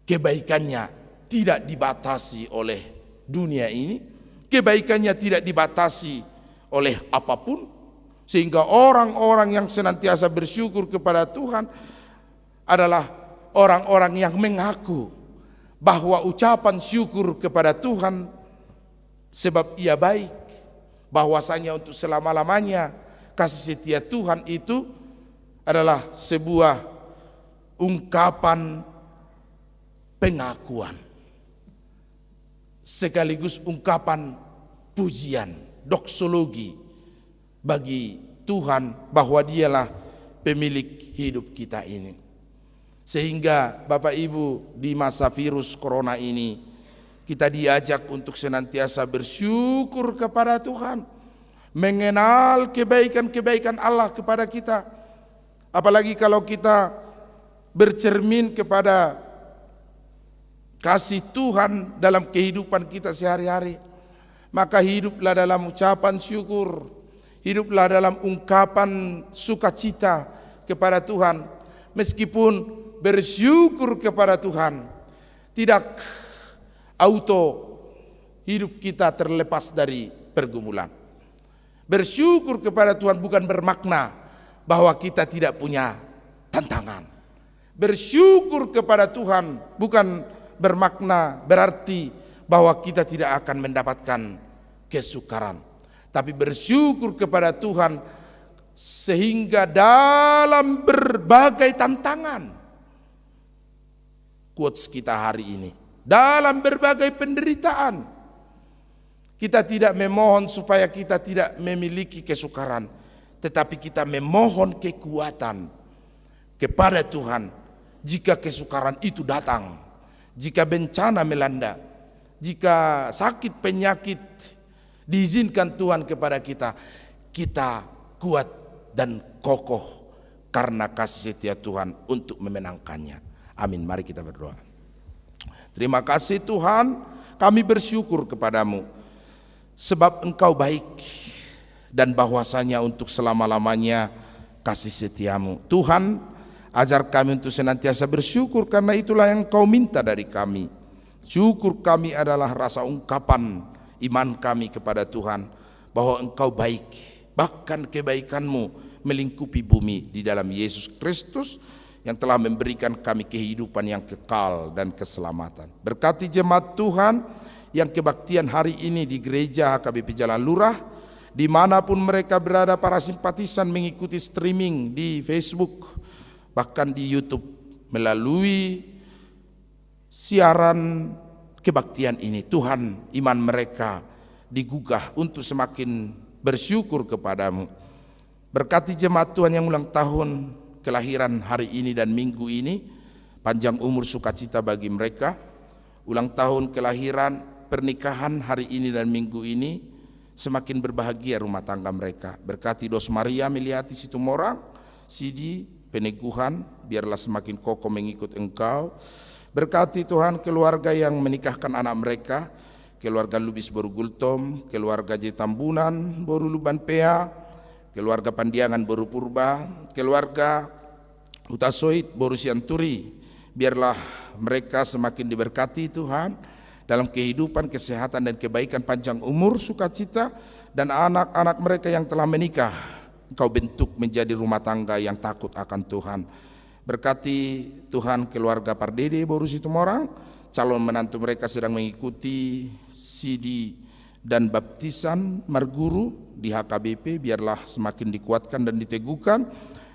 Kebaikannya tidak dibatasi oleh dunia ini, kebaikannya tidak dibatasi oleh apapun, sehingga orang-orang yang senantiasa bersyukur kepada Tuhan adalah orang-orang yang mengaku bahwa ucapan syukur kepada Tuhan sebab ia baik, bahwasanya untuk selama-lamanya kasih setia Tuhan itu adalah sebuah ungkapan pengakuan sekaligus ungkapan pujian, doksologi bagi Tuhan bahwa dialah pemilik hidup kita ini. Sehingga Bapak Ibu, di masa virus corona ini kita diajak untuk senantiasa bersyukur kepada Tuhan, mengenal kebaikan-kebaikan Allah kepada kita. Apalagi kalau kita bercermin kepada kasih Tuhan dalam kehidupan kita sehari-hari, maka hiduplah dalam ucapan syukur, hiduplah dalam ungkapan sukacita kepada Tuhan. Meskipun bersyukur kepada Tuhan tidak auto hidup kita terlepas dari pergumulan. Bersyukur kepada Tuhan bukan bermakna bahwa kita tidak punya tantangan. Bersyukur kepada Tuhan bukan bermakna berarti bahwa kita tidak akan mendapatkan kesukaran. Tapi bersyukur kepada Tuhan sehingga dalam berbagai tantangan, quotes kita hari ini, dalam berbagai penderitaan, kita tidak memohon supaya kita tidak memiliki kesukaran, tetapi kita memohon kekuatan kepada Tuhan jika kesukaran itu datang, jika bencana melanda, jika sakit penyakit diizinkan Tuhan kepada kita, kita kuat dan kokoh karena kasih setia Tuhan untuk memenangkannya. Amin. Mari kita berdoa. Terima kasih Tuhan, kami bersyukur kepadamu sebab Engkau baik dan bahwasanya untuk selama-lamanya kasih setiamu. Tuhan, ajar kami untuk senantiasa bersyukur karena itulah yang Engkau minta dari kami. Syukur kami adalah rasa ungkapan iman kami kepada Tuhan bahwa Engkau baik, bahkan kebaikan-Mu melingkupi bumi di dalam Yesus Kristus yang telah memberikan kami kehidupan yang kekal dan keselamatan. Berkati jemaat Tuhan yang kebaktian hari ini di gereja HKBP Jalan Lurah, dimanapun mereka berada, para simpatisan mengikuti streaming di Facebook, bahkan di YouTube melalui siaran kebaktian ini. Tuhan, iman mereka digugah untuk semakin bersyukur kepadamu. Berkati jemaat Tuhan yang ulang tahun kelahiran hari ini dan minggu ini, panjang umur sukacita bagi mereka. Ulang tahun kelahiran, pernikahan hari ini dan minggu ini, semakin berbahagia rumah tangga mereka. Berkati Dos Maria Meliati Situmorang, Sidi, Peneguhan, biarlah semakin kokoh mengikut Engkau. Berkati Tuhan keluarga yang menikahkan anak mereka, keluarga Lubis Boru Gultom, keluarga Jetambunan Boru Luban Pea, keluarga Pandiangan Boru Purba, keluarga Utasoit Boru Sianturi. Biarlah mereka semakin diberkati Tuhan dalam kehidupan, kesehatan dan kebaikan, panjang umur, sukacita, dan anak-anak mereka yang telah menikah Engkau bentuk menjadi rumah tangga yang takut akan Tuhan. Berkati Tuhan keluarga Pardede Boru Situmorang, calon menantu mereka sedang mengikuti sidi dan baptisan marguru di HKBP, biarlah semakin dikuatkan dan diteguhkan.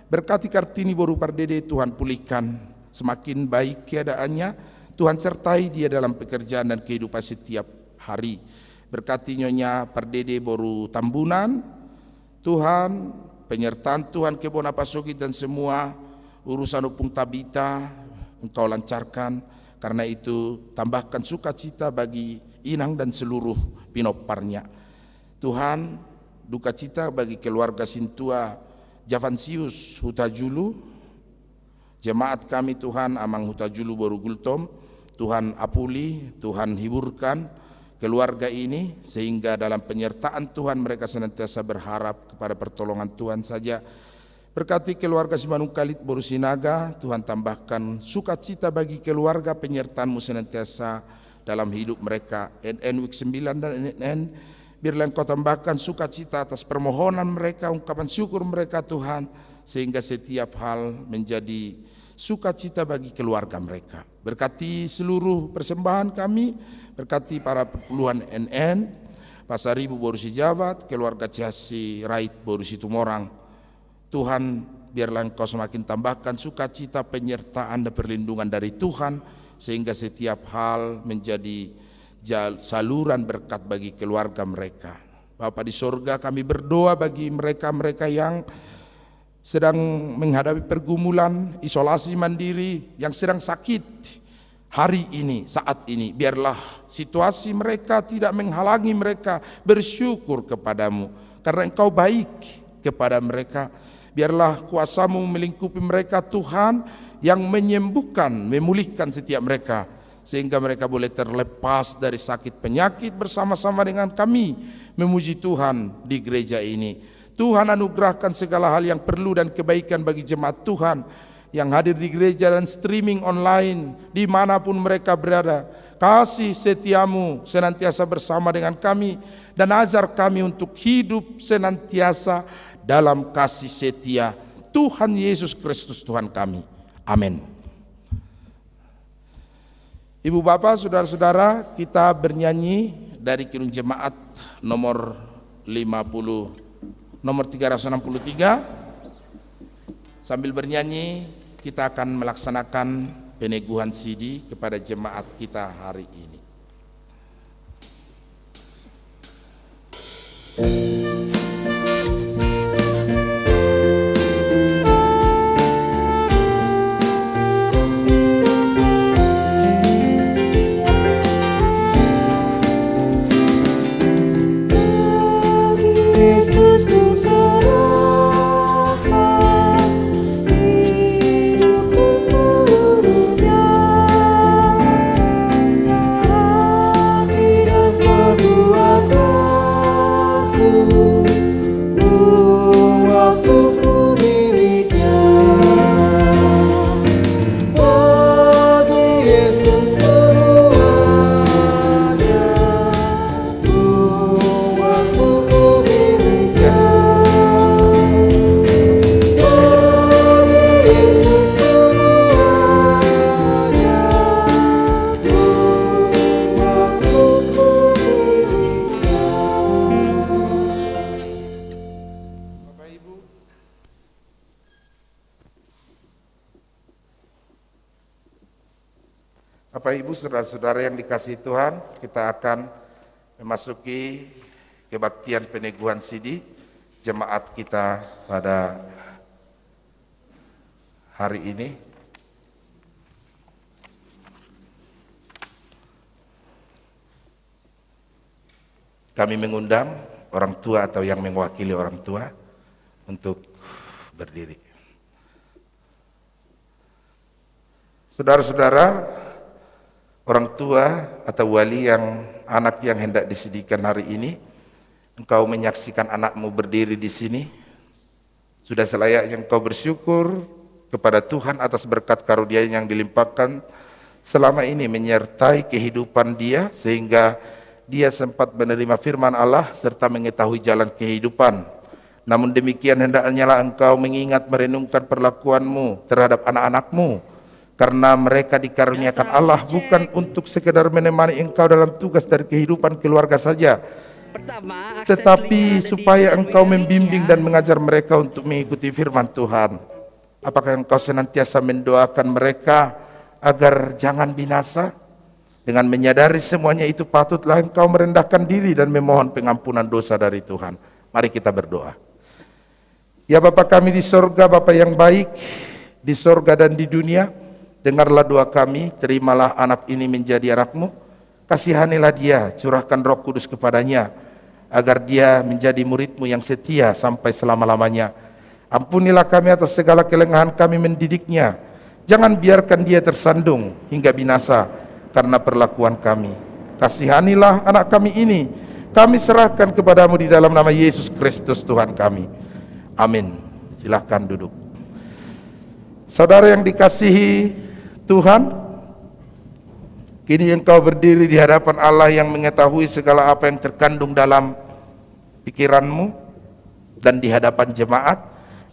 Berkati Kartini Boru Pardede, Tuhan pulihkan semakin baik keadaannya, Tuhan sertai dia dalam pekerjaan dan kehidupan setiap hari. Berkati Nyonya Pardede Boru Tambunan, Tuhan penyertaan Tuhan Kebona Pasoki dan semua urusan Upung Tabita Engkau lancarkan. Karena itu tambahkan sukacita bagi Inang dan seluruh pinoparnya. Tuhan, duka cita bagi keluarga Sintua Javansius Hutajulu, jemaat kami Tuhan Amang Hutajulu Boru Gultom, Tuhan apuli, Tuhan hiburkan keluarga ini sehingga dalam penyertaan Tuhan mereka senantiasa berharap kepada pertolongan Tuhan saja. Berkati keluarga Simanung Kalit Boru Sinaga, Tuhan tambahkan sukacita bagi keluarga, penyertaan-Mu senantiasa dalam hidup mereka. NN Week 9 dan NN, biarlah Engkau tambahkan sukacita atas permohonan mereka, ungkapan syukur mereka Tuhan, sehingga setiap hal menjadi sukacita bagi keluarga mereka. Berkati seluruh persembahan kami, berkati para puluhan NN, Pasaribu Boru Sijawat, keluarga Cihasi Rait Boru Situmorang. Tuhan, biarlah Engkau semakin tambahkan sukacita, penyertaan dan perlindungan dari Tuhan, sehingga setiap hal menjadi saluran berkat bagi keluarga mereka. Bapa di sorga, kami berdoa bagi mereka-mereka yang sedang menghadapi pergumulan, isolasi mandiri, yang sedang sakit hari ini, saat ini. Biarlah situasi mereka tidak menghalangi mereka bersyukur kepadamu, karena Engkau baik kepada mereka. Biarlah kuasa-Mu melingkupi mereka Tuhan, yang menyembuhkan, memulihkan setiap mereka, sehingga mereka boleh terlepas dari sakit penyakit bersama-sama dengan kami memuji Tuhan di gereja ini. Tuhan anugerahkan segala hal yang perlu dan kebaikan bagi jemaat Tuhan yang hadir di gereja dan streaming online dimanapun mereka berada. Kasih setia-Mu senantiasa bersama dengan kami, dan ajar kami untuk hidup senantiasa dalam kasih setia Tuhan Yesus Kristus Tuhan kami. Amin. Ibu bapak, saudara-saudara, kita bernyanyi dari Kidung Jemaat nomor 363. Sambil bernyanyi kita akan melaksanakan peneguhan sidi kepada jemaat kita hari ini. Yesus ku serahkan hidupku seluruhnya, hati dan perbuatanku, waktuku miliknya. Bagi Yesus semuanya, waktuku miliknya. Bagi Yesus semuanya, waktuku miliknya. Bapak Ibu, Bapak Ibu, saudara-saudara yang dikasihi Tuhan, kita akan memasuki kebaktian peneguhan sidi jemaat kita pada hari ini. Kami mengundang orang tua atau yang mewakili orang tua untuk berdiri. Saudara-saudara, orang tua atau wali yang anak yang hendak disidikan hari ini, engkau menyaksikan anakmu berdiri di sini, sudah selayaknya engkau bersyukur kepada Tuhan atas berkat karunia yang dilimpahkan selama ini menyertai kehidupan dia, sehingga dia sempat menerima firman Allah serta mengetahui jalan kehidupan. Namun demikian hendaknya lah engkau mengingat merenungkan perlakuanmu terhadap anak-anakmu, karena mereka dikaruniakan Allah bukan untuk sekedar menemani engkau dalam tugas dari kehidupan keluarga saja, tetapi supaya engkau membimbing dan mengajar mereka untuk mengikuti firman Tuhan. Apakah engkau senantiasa mendoakan mereka agar jangan binasa? Dengan menyadari semuanya itu, patutlah engkau merendahkan diri dan memohon pengampunan dosa dari Tuhan. Mari kita berdoa. Ya Bapa kami di sorga, Bapa yang baik di sorga dan di dunia, dengarlah doa kami, terimalah anak ini menjadi anak-Mu, kasihanilah dia, curahkan Roh Kudus kepadanya, agar dia menjadi murid-Mu yang setia sampai selama-lamanya. Ampunilah kami atas segala kelengahan kami mendidiknya, jangan biarkan dia tersandung hingga binasa karena perlakuan kami. Kasihanilah anak kami ini, kami serahkan kepadamu di dalam nama Yesus Kristus Tuhan kami. Amin. Silahkan duduk. Saudara yang dikasihi Tuhan, kini engkau berdiri di hadapan Allah yang mengetahui segala apa yang terkandung dalam pikiranmu, dan di hadapan jemaat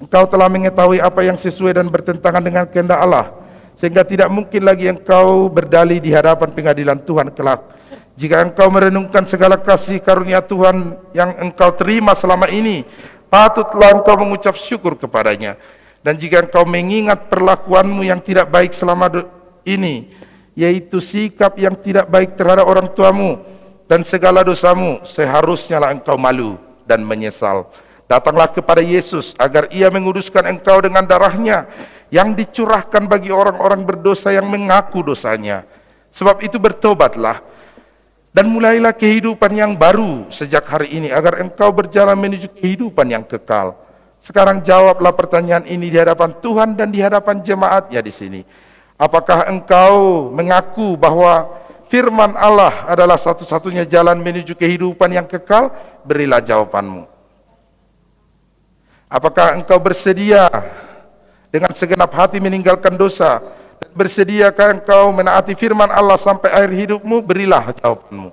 engkau telah mengetahui apa yang sesuai dan bertentangan dengan kehendak Allah, sehingga tidak mungkin lagi engkau berdalih di hadapan pengadilan Tuhan kelak. Jika engkau merenungkan segala kasih karunia Tuhan yang engkau terima selama ini, patutlah engkau mengucap syukur kepadanya. Dan jika engkau mengingat perlakuanmu yang tidak baik selama ini, yaitu sikap yang tidak baik terhadap orang tuamu dan segala dosamu, seharusnya lah engkau malu dan menyesal. Datanglah kepada Yesus agar ia menguduskan engkau dengan darahnya yang dicurahkan bagi orang-orang berdosa yang mengaku dosanya. Sebab itu bertobatlah Dan mulailah kehidupan yang baru sejak hari ini, agar engkau berjalan menuju kehidupan yang kekal. Sekarang jawablah pertanyaan ini di hadapan Tuhan dan di hadapan jemaatnya di sini. Apakah engkau mengaku bahwa firman Allah adalah satu-satunya jalan menuju kehidupan yang kekal? Berilah jawabanmu. Apakah engkau bersedia dengan segenap hati meninggalkan dosa? Bersediakah engkau menaati firman Allah sampai akhir hidupmu? Berilah jawabanmu.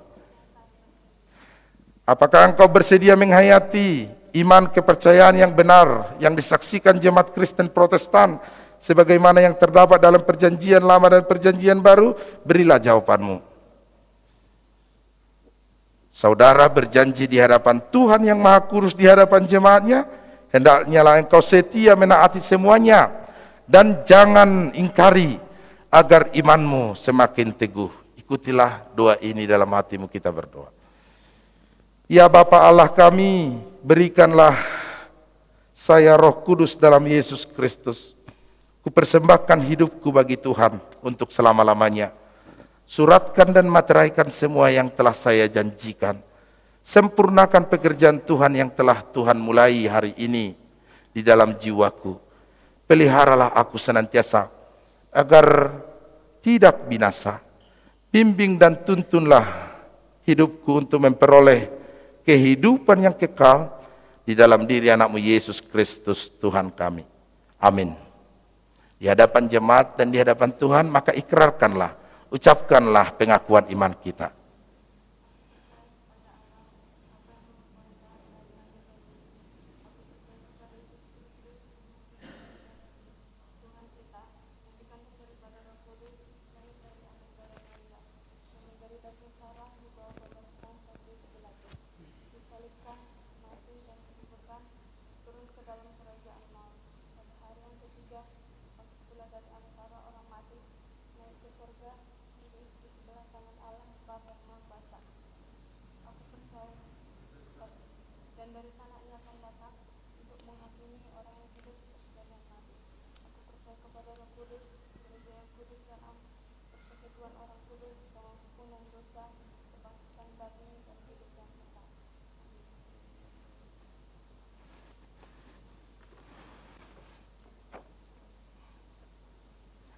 Apakah engkau bersedia menghayati iman kepercayaan yang benar yang disaksikan jemaat Kristen Protestan sebagaimana yang terdapat dalam perjanjian lama dan perjanjian baru? Berilah jawabanmu. Saudara berjanji di hadapan Tuhan yang Maha Kudus di hadapan jemaatnya, hendaknya lah engkau setia menaati semuanya dan jangan ingkari agar imanmu semakin teguh. Ikutilah doa ini dalam hatimu, kita berdoa. Ya Bapa Allah kami, berikanlah saya Roh Kudus dalam Yesus Kristus. Kupersembahkan hidupku bagi Tuhan untuk selama-lamanya. Suratkan dan materaikan semua yang telah saya janjikan. Sempurnakan pekerjaan Tuhan yang telah Tuhan mulai hari ini di dalam jiwaku. Peliharalah aku senantiasa agar tidak binasa. Bimbing dan tuntunlah hidupku untuk memperoleh kehidupan yang kekal di dalam diri anakmu Yesus Kristus Tuhan kami. Amin. Di hadapan jemaat dan di hadapan Tuhan, maka ikrarkanlah, ucapkanlah pengakuan iman kita.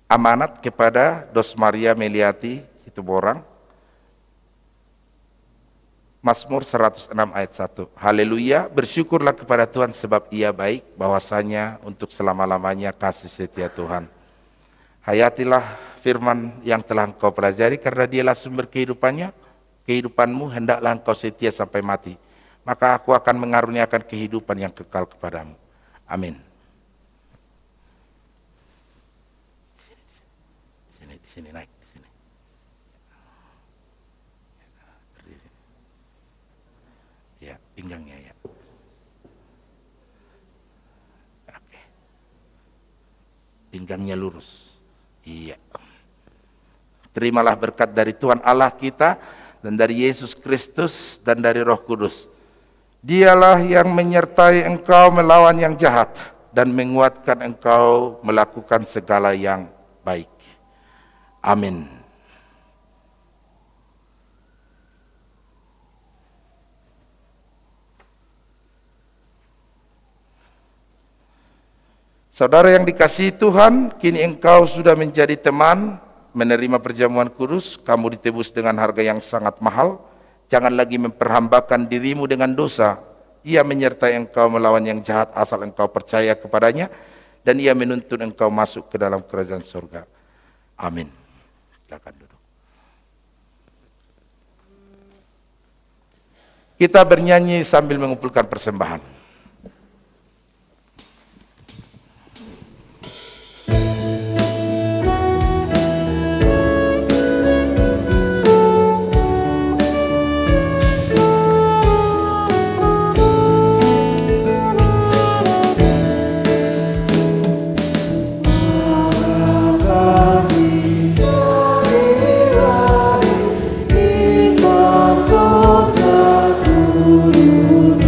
Amanat kepada Dos Maria Meliati Situborang, Mazmur 106 ayat 1. Haleluya, bersyukurlah kepada Tuhan sebab Ia baik, bahwasanya untuk selama-lamanya kasih setia Tuhan. Hayatilah firman yang telah engkau pelajari, karena Dialah sumber kehidupanmu, hendaklah engkau setia sampai mati. Maka aku akan mengaruniakan kehidupan yang kekal kepadamu. Amin. Di sini naik, di sini. Berdiri. Ya, pinggangnya ya. Oke. Pinggangnya lurus. Iya. Terimalah berkat dari Tuhan Allah kita dan dari Yesus Kristus dan dari Roh Kudus. Dialah yang menyertai engkau melawan yang jahat dan menguatkan engkau melakukan segala yang baik. Amin. Saudara yang dikasihi Tuhan, kini engkau sudah menjadi teman, menerima perjamuan kudus, kamu ditebus dengan harga yang sangat mahal. Jangan lagi memperhambakan dirimu dengan dosa. Ia menyertai engkau melawan yang jahat asal engkau percaya kepadanya, dan Ia menuntun engkau masuk ke dalam kerajaan surga. Amin. Silakan duduk. Kita bernyanyi sambil mengumpulkan persembahan. Ikhlas surga turunan.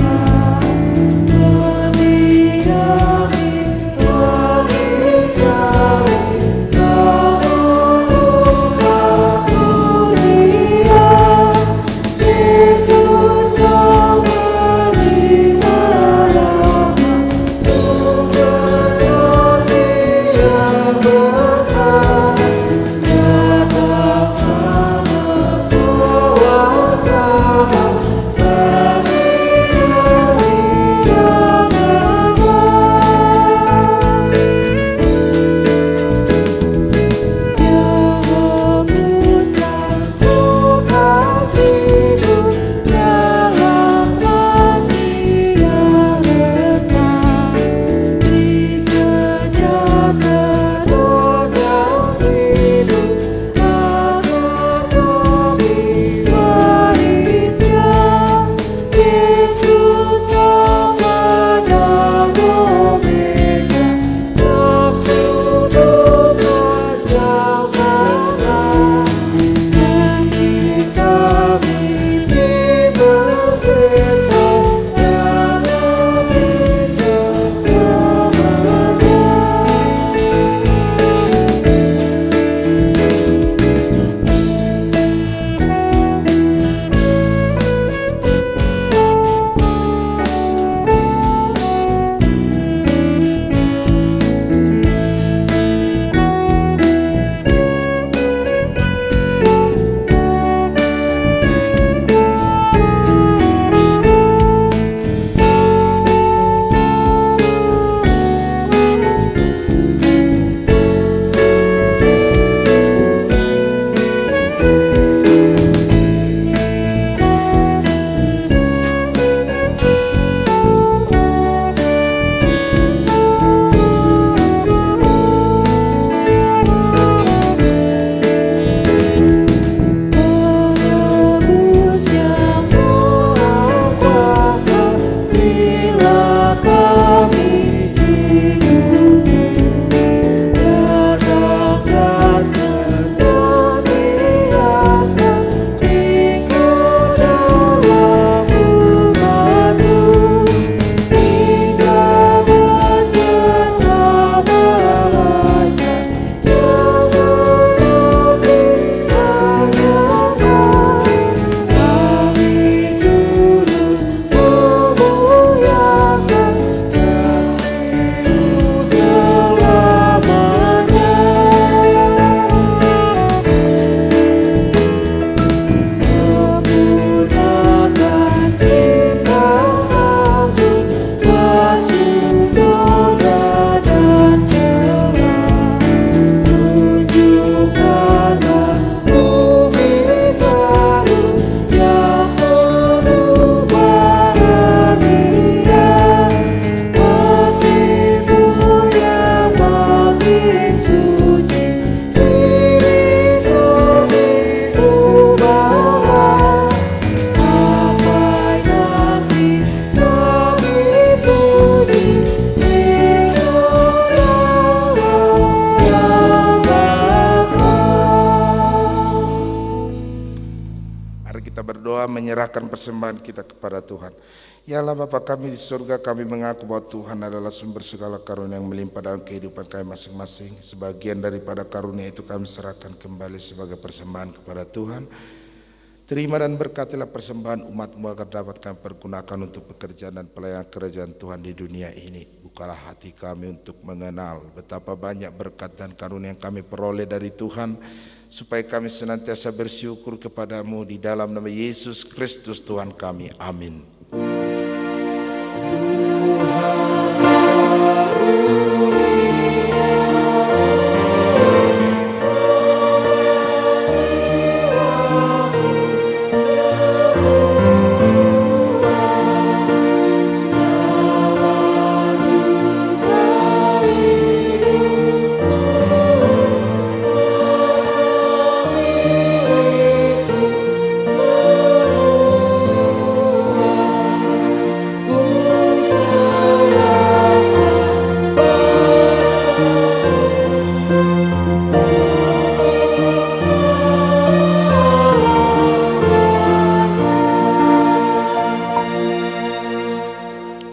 menyerahkan persembahan kita kepada Tuhan. Ya Allah Bapa kami di surga, kami mengaku bahwa Tuhan adalah sumber segala karunia yang melimpah dalam kehidupan kami masing-masing. Sebagian daripada karunia itu kami serahkan kembali sebagai persembahan kepada Tuhan. Terima dan berkatilah persembahan umat-Mu agar dapat kami pergunakan untuk pekerjaan dan pelayanan kerajaan Tuhan di dunia ini. Bukalah hati kami untuk mengenal betapa banyak berkat dan karunia yang kami peroleh dari Tuhan, supaya kami senantiasa bersyukur kepadamu di dalam nama Yesus Kristus Tuhan kami. Amin.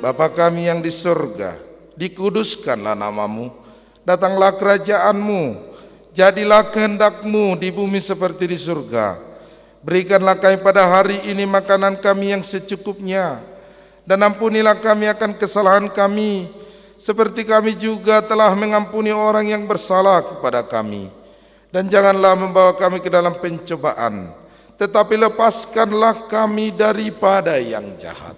Bapa kami yang di surga, dikuduskanlah namamu, datanglah kerajaanmu, jadilah kehendak-Mu di bumi seperti di surga. Berikanlah kami pada hari ini makanan kami yang secukupnya, dan ampunilah kami akan kesalahan kami, seperti kami juga telah mengampuni orang yang bersalah kepada kami. Dan janganlah membawa kami ke dalam pencobaan, tetapi lepaskanlah kami daripada yang jahat.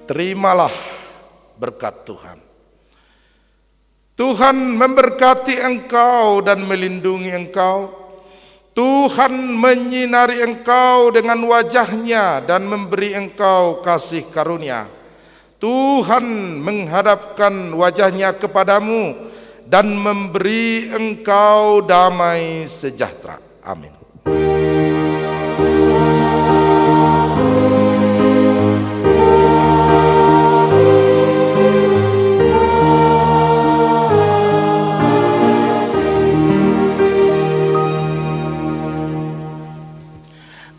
Terimalah berkat Tuhan. Tuhan memberkati engkau dan melindungi engkau. Tuhan menyinari engkau dengan wajah-Nya dan memberi engkau kasih karunia. Tuhan menghadapkan wajah-Nya kepadamu dan memberi engkau damai sejahtera. Amin.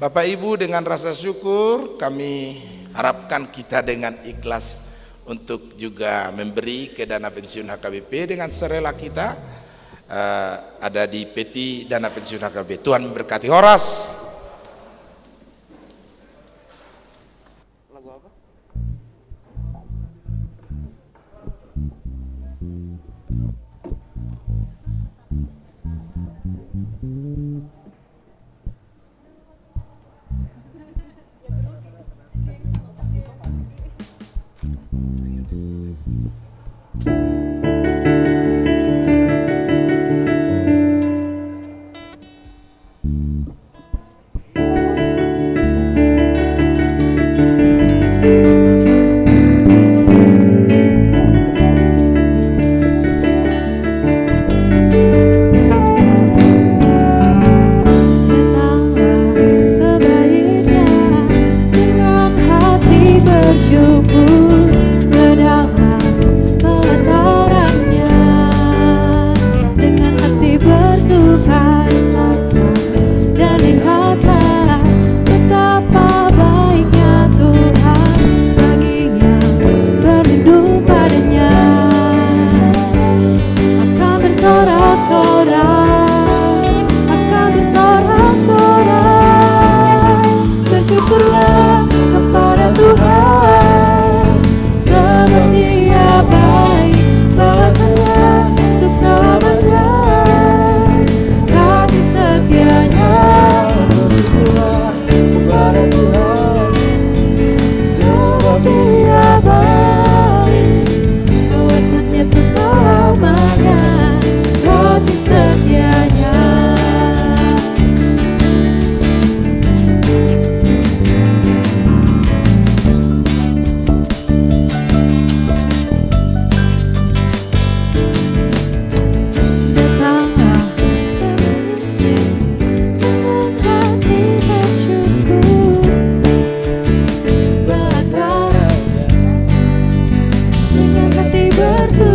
Bapak Ibu, dengan rasa syukur kami harapkan kita dengan ikhlas untuk juga memberi ke dana pensiun HKBP dengan serela kita. Ada di peti dana pensiun HKBP. Tuhan memberkati. Horas. Bersyukur, pedanglah kebenaran tersuci